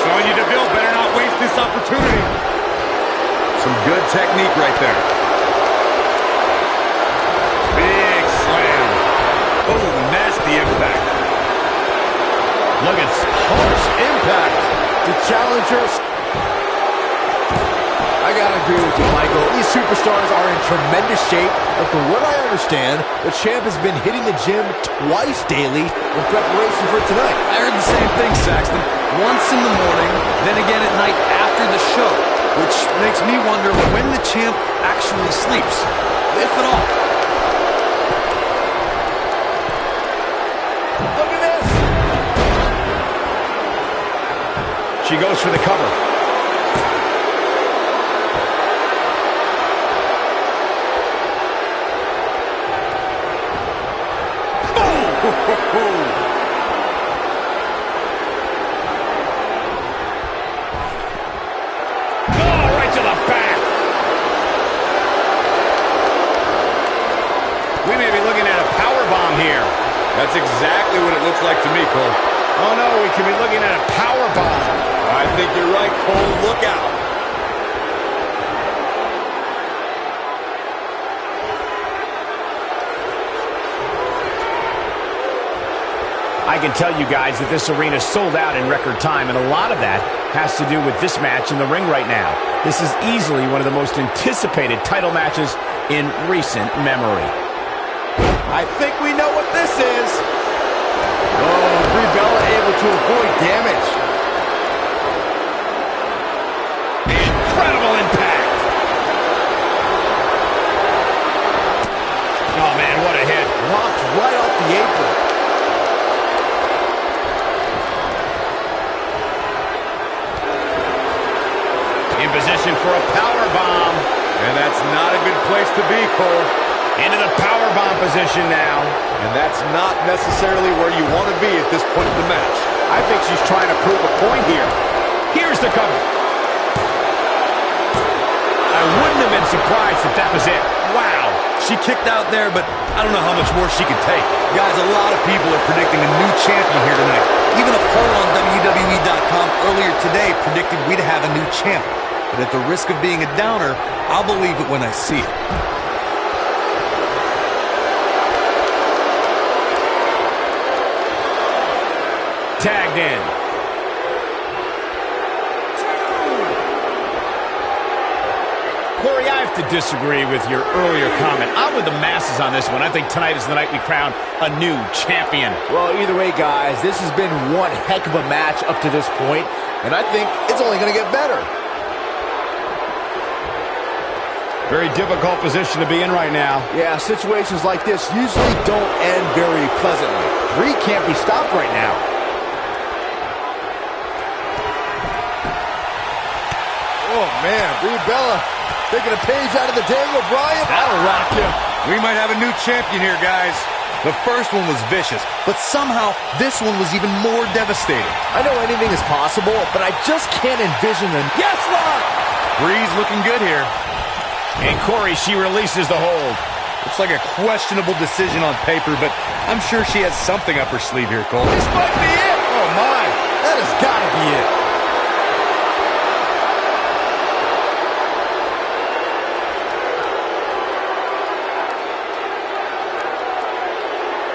Sonya Deville better not waste this opportunity. Some good technique right there. the impact. Look at harsh impact. The challengers. I gotta agree with you, Michael. These superstars are in tremendous shape, and from what I understand, the champ has been hitting the gym twice daily in preparation for tonight. I heard the same thing, Saxton. Once in the morning, then again at night after the show, which makes me wonder when the champ actually sleeps, if at all. Look at this. She goes for the cover. That's exactly what it looks like to me, Cole. Oh, no, we could be looking at a power bomb. I think you're right, Cole. Look out. I can tell you guys that this arena sold out in record time, and a lot of that has to do with this match in the ring right now. This is easily one of the most anticipated title matches in recent memory. I think we know what this is. Oh, Brie Bella able to avoid damage. Incredible impact. Oh, man, what a hit. Knocked right off the apron. In position for a power bomb. And that's not a good place to be, Cole. Into the powerbomb position now. And that's not necessarily where you want to be at this point in the match. I think she's trying to prove a point here. Here's the cover. I wouldn't have been surprised if that was it. Wow. She kicked out there, but I don't know how much more she could take. Guys, a lot of people are predicting a new champion here tonight. Even a poll on WWE.com earlier today predicted we'd have a new champ. But at the risk of being a downer, I'll believe it when I see it. Tagged in. Corey, I have to disagree with your earlier comment. I'm with the masses on this one. I think tonight is the night we crown a new champion. Well, either way, guys, this has been one heck of a match up to this point, and I think it's only going to get better. Very difficult position to be in right now. Yeah, situations like this usually don't end very pleasantly. Brie can't be stopped right now. Oh, man, Brie Bella taking a page out of the Daniel Bryan. That'll rock him. We might have a new champion here, guys. The first one was vicious, but somehow this one was even more devastating. I know anything is possible, but I just can't envision them. Yes, lock! Bree's looking good here. And Corey, she releases the hold. Looks like a questionable decision on paper, but I'm sure she has something up her sleeve here, Cole. This might be it. Oh, my. That has got to be it.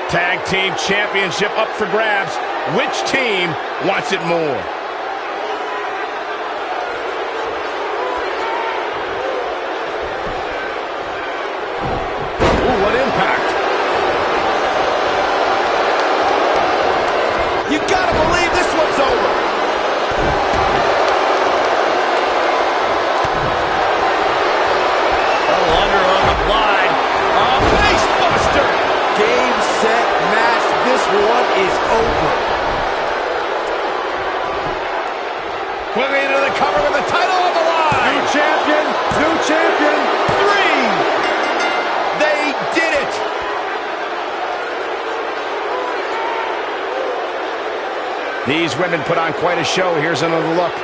Tag Team Championship up for grabs. Which team wants it more? Ooh, what impact. You gotta believe this one's over. Oh, underarm applied. A face buster. Game, set, match. This one is over. Quickly into the cover with the title on the line. New champion, new champion. 3. They did it. These women put on quite a show. Here's another look.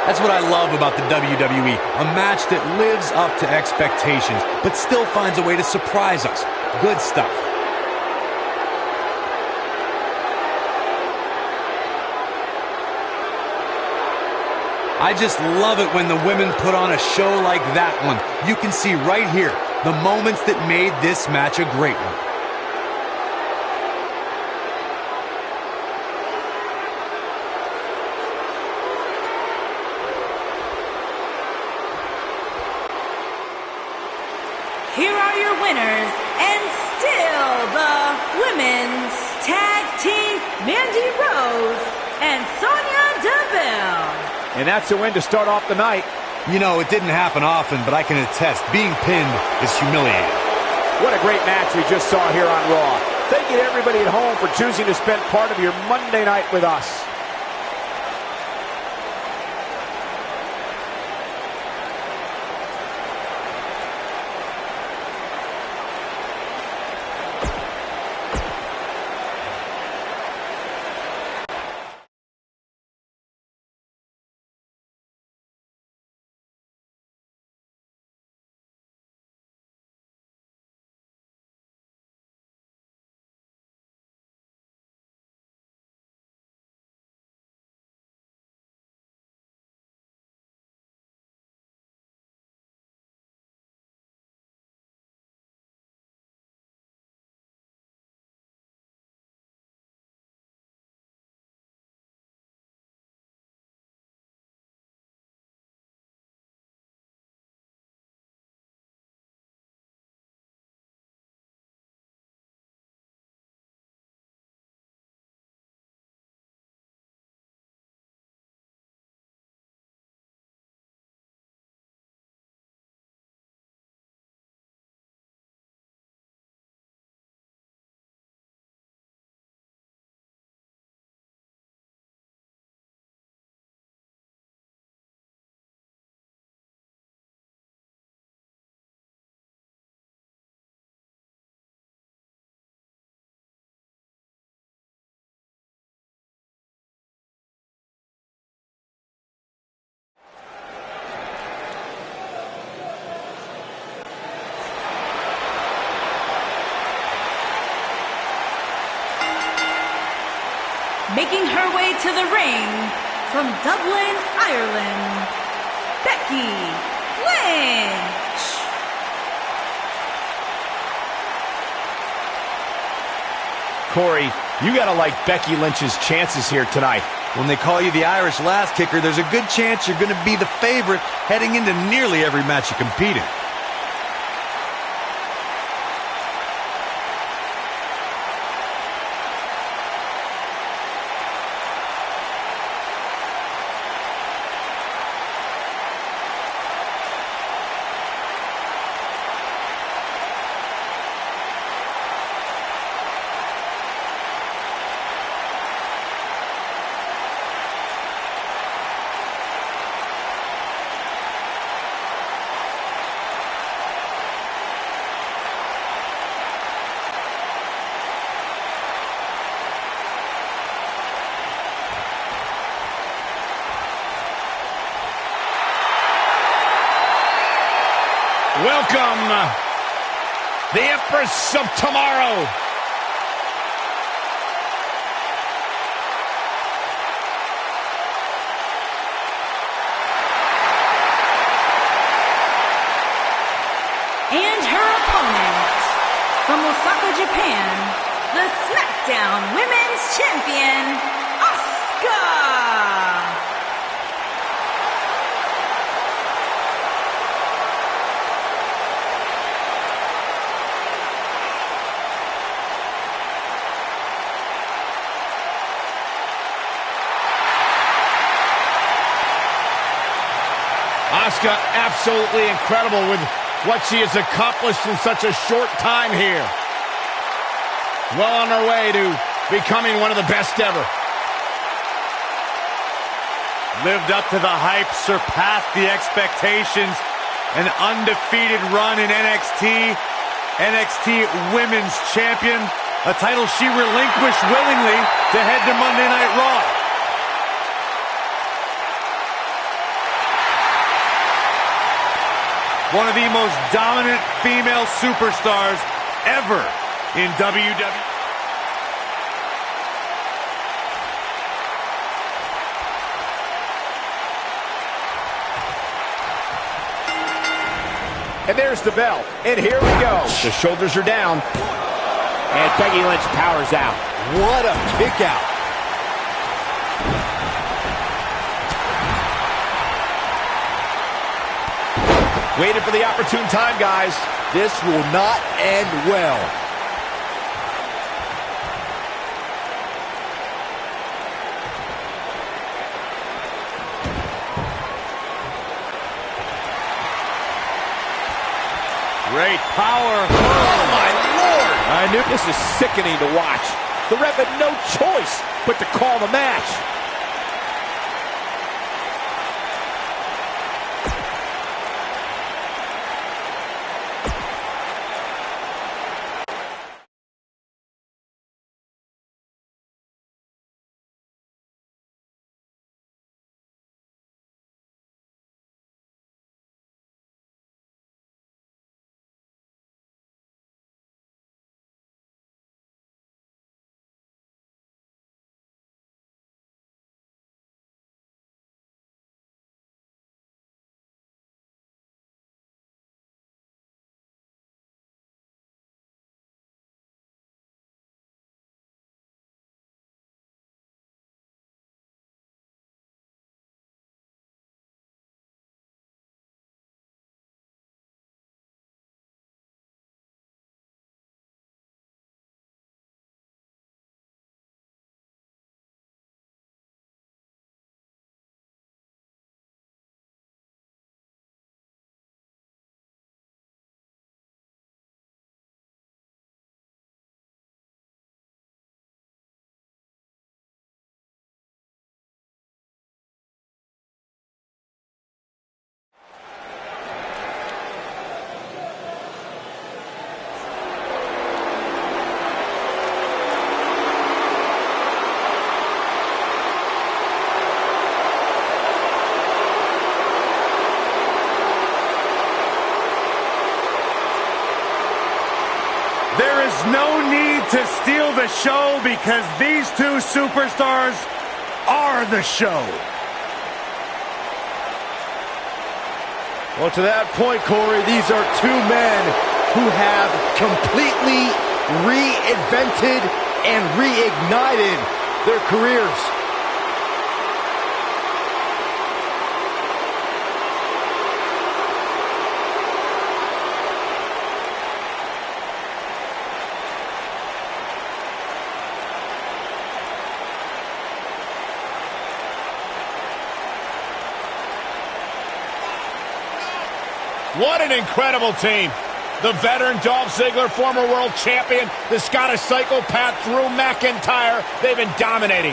That's what I love about the WWE. A match that lives up to expectations, but still finds a way to surprise us. Good stuff. I just love it when the women put on a show like that one. You can see right here the moments that made this match a great one. Here are your winners, and still the Women's Tag Team, Mandy Rose and Sonya Deville. And that's a win to start off the night. You know, it didn't happen often, but I can attest, being pinned is humiliating. What a great match we just saw here on Raw. Thank you to everybody at home for choosing to spend part of your Monday night with us. Making her way to the ring from Dublin, Ireland, Becky Lynch. Corey, you gotta like Becky Lynch's chances here tonight. When they call you the Irish Lass Kicker, there's a good chance you're going to be the favorite heading into nearly every match you compete in. Welcome, the Empress of Tomorrow. And her opponent, from Osaka, Japan, the SmackDown Women's Champion, Asuka. Asuka absolutely incredible with what she has accomplished in such a short time here. Well on her way to becoming one of the best ever. Lived up to the hype, surpassed the expectations. An undefeated run in NXT. NXT Women's Champion. A title she relinquished willingly to head to Monday Night Raw. One of the most dominant female superstars ever in WWE. And there's the bell. And here we go. The shoulders are down. And Becky Lynch powers out. What a kick out. Waiting for the opportune time, guys. This will not end well. Great power. Oh, my Lord. I knew this is sickening to watch. The ref had no choice but to call the match. There is no need to steal the show because these two superstars are the show. Well, to that point, Corey, these are two men who have completely reinvented and reignited their careers. What an incredible team. The veteran Dolph Ziggler, former world champion, the Scottish psychopath Drew McIntyre. They've been dominating.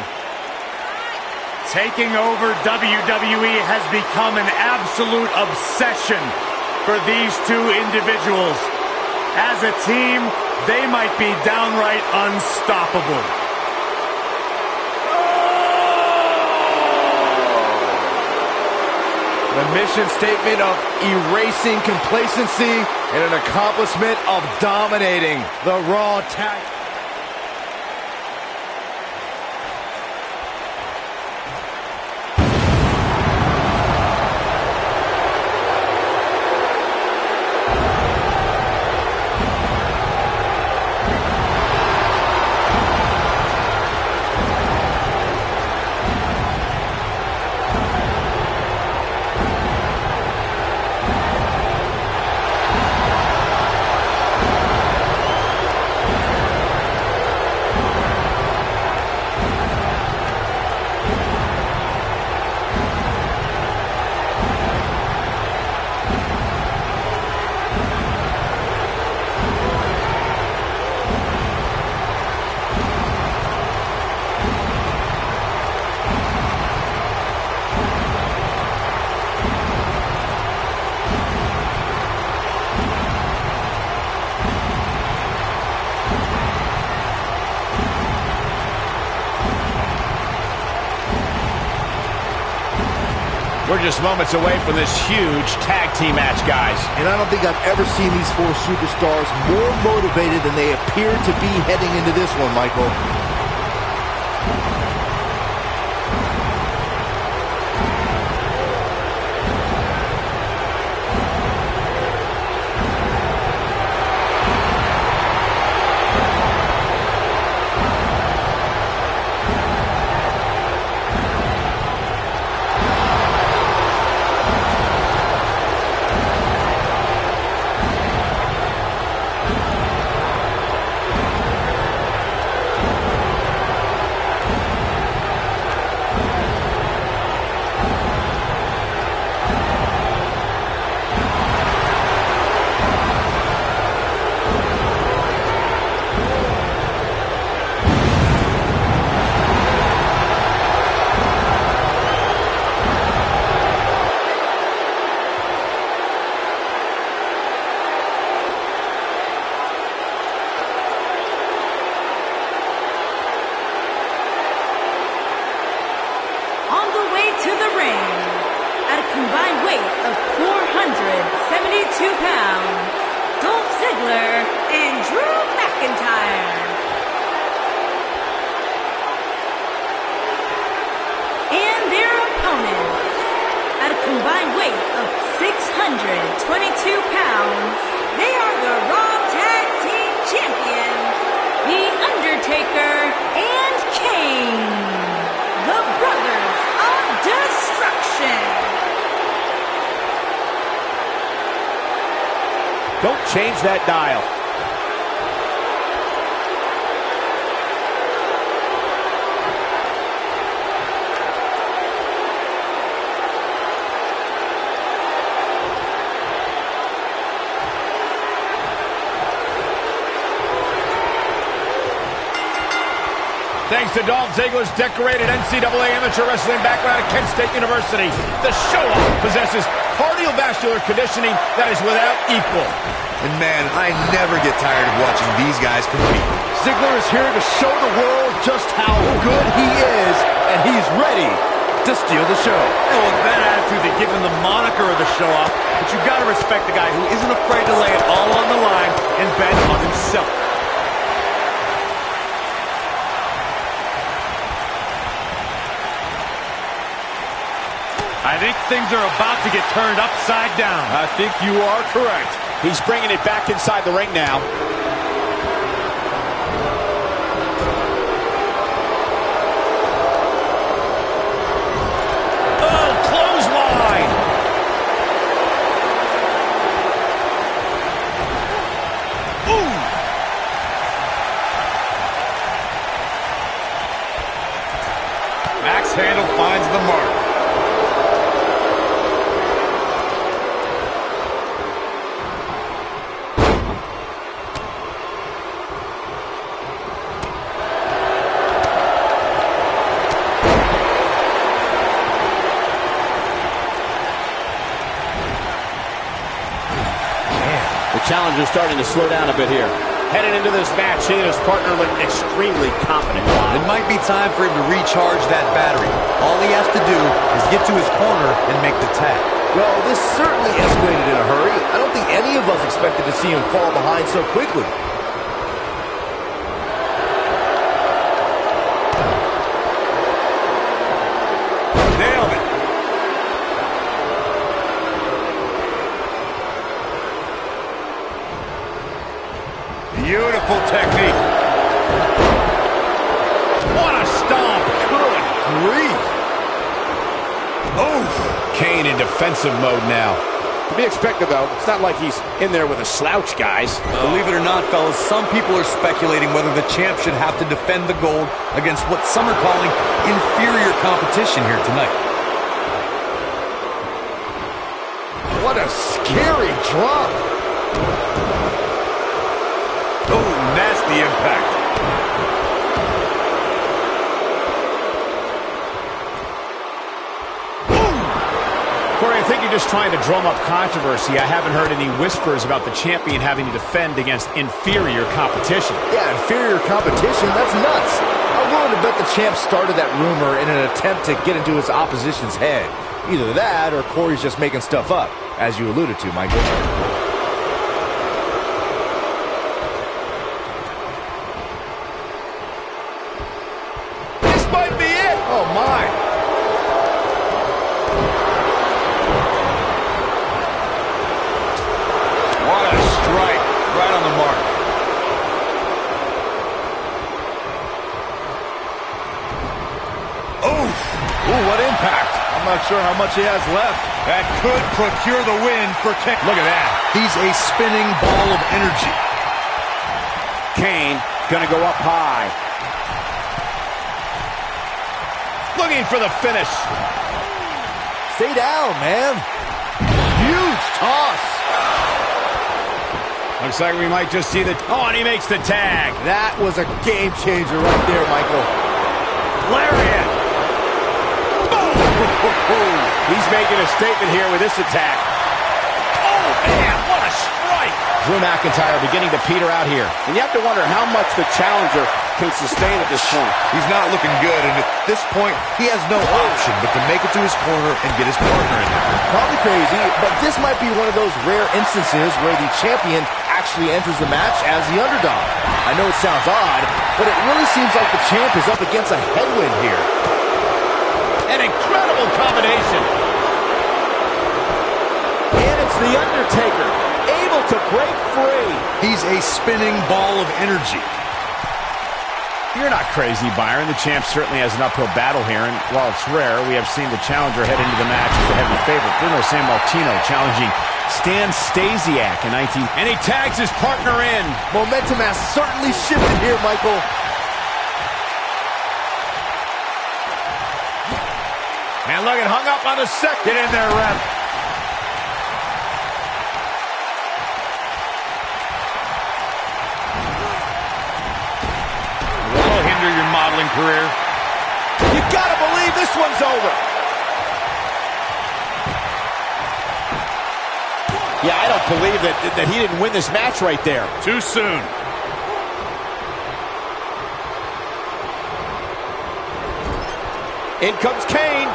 Taking over WWE has become an absolute obsession for these two individuals. As a team, they might be downright unstoppable. The mission statement of erasing complacency and an accomplishment of dominating the Raw Tag. We're just moments away from this huge tag team match, guys. And I don't think I've ever seen these four superstars more motivated than they appear to be heading into this one, Michael. 172 pounds, Dolph Ziggler and Drew McIntyre. And their opponents, at a combined weight of 622 pounds, they are the Raw Tag Team Champions, The Undertaker and Kane, the Brothers of Destruction. Don't change that dial. Thanks to Dolph Ziggler's decorated NCAA amateur wrestling background at Kent State University, the show-off possesses cardiovascular conditioning that is without equal. And man, I never get tired of watching these guys compete. Ziggler is here to show the world just how good he is, and he's ready to steal the show. And with that attitude, they give him the moniker of the show-off, but you've got to respect the guy who isn't afraid to lay it all on the line and bet on himself. I think things are about to get turned upside down. I think you are correct. He's bringing it back inside the ring now. Oh, clothesline! Ooh! Axe handle finds the mark. Challenger's starting to slow down a bit here. Heading into this match, he and his partner look extremely confident. It might be time for him to recharge that battery. All he has to do is get to his corner and make the tag. Well, this certainly escalated in a hurry. I don't think any of us expected to see him fall behind so quickly. Nailed it. Beautiful technique. What a stomp! Good grief. Oh! Kane in defensive mode now. To be expected, though. It's not like he's in there with a slouch, guys. Believe it or not, fellas, some people are speculating whether the champ should have to defend the gold against what some are calling inferior competition here tonight. What a scary drop. Oh, nasty impact. Corey, I think you're just trying to drum up controversy. I haven't heard any whispers about the champion having to defend against inferior competition. Yeah, inferior competition? That's nuts. I'm willing to bet the champ started that rumor in an attempt to get into his opposition's head. Either that, or Corey's just making stuff up, as you alluded to, Michael. This might be it! Oh, my. What a strike. Right on the mark. Ooh, what impact. I'm not sure how much he has left. That could procure the win for Kane. Look at that. He's a spinning ball of energy. Kane gonna go up high. Looking for the finish. Stay down, man. Huge toss. Looks like we might just see the... Oh, and he makes the tag. That was a game changer right there, Michael. Lariat. He's making a statement here with this attack. Oh, man, what a strike. Drew McIntyre beginning to peter out here. And you have to wonder how much the challenger can sustain at this point. He's not looking good, and at this point, he has no option but to make it to his corner and get his partner in there. Probably crazy, but this might be one of those rare instances where the champion actually enters the match as the underdog. I know it sounds odd, but it really seems like the champ is up against a headwind here. An incredible combination. And it's The Undertaker, able to break free. He's a spinning ball of energy. You're not crazy, Byron. The champ certainly has an uphill battle here, and while it's rare, we have seen the challenger head into the match as the heavy favorite. Bruno Sammartino challenging Stan Stasiak in 19... And he tags his partner in. Momentum has certainly shifted here, Michael. And look, it hung up on the second. Get in there, ref. That'll hinder your modeling career. You gotta believe this one's over. Yeah, I don't believe that he didn't win this match right there. Too soon. In comes Kane.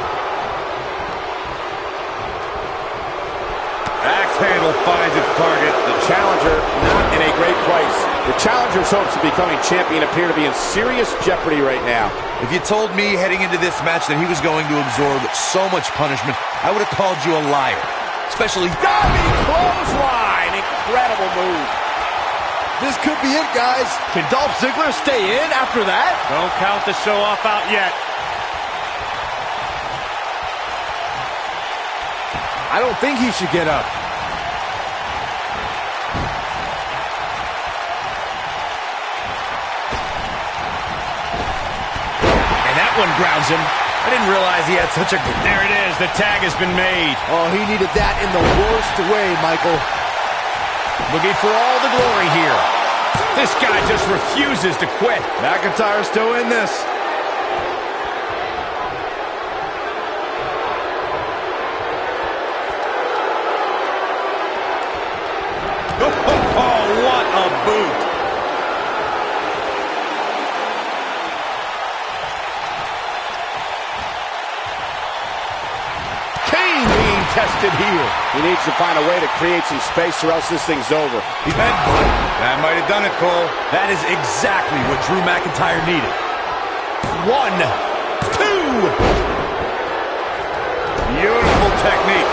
Axe handle finds its target. The challenger not in a great place. The challenger's hopes of becoming champion appear to be in serious jeopardy right now. If you told me heading into this match that he was going to absorb so much punishment, I would have called you a liar. Especially... Diving clothesline. Incredible move. This could be it, guys. Can Dolph Ziggler stay in after that? Don't count the show off out yet. I don't think he should get up. And that one grounds him. I didn't realize he had such a... There it is. The tag has been made. Oh, he needed that in the worst way, Michael. Looking for all the glory here. This guy just refuses to quit. McIntyre's still in this. Oh, what a boot. Kane being tested here. He needs to find a way to create some space or else this thing's over. That might have done it, Cole. That is exactly what Drew McIntyre needed. 1, 2. Beautiful technique.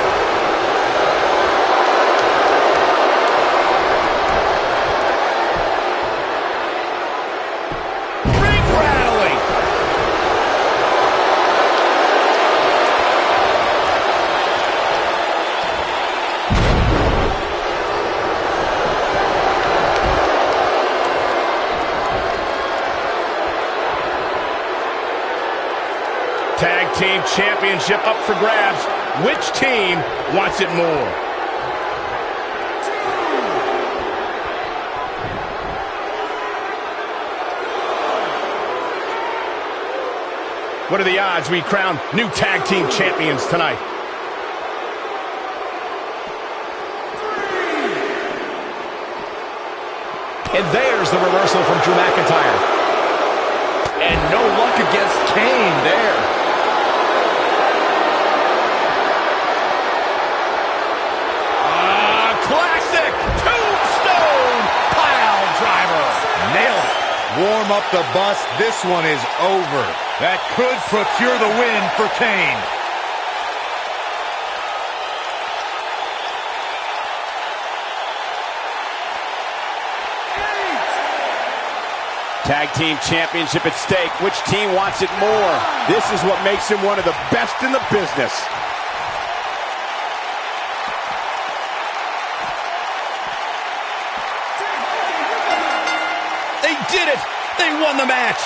Ring rattling. Tag team championship up for grabs. Which team wants it more? What are the odds we crown new tag team champions tonight? And there's the reversal from Drew McIntyre. And no luck against Kane there. Classic tombstone pile driver. Nailed it. Warm up the bus. This one is over. That could procure the win for Kane. Tag team championship at stake. Which team wants it more? This is what makes him one of the best in the business. They did it! They won the match!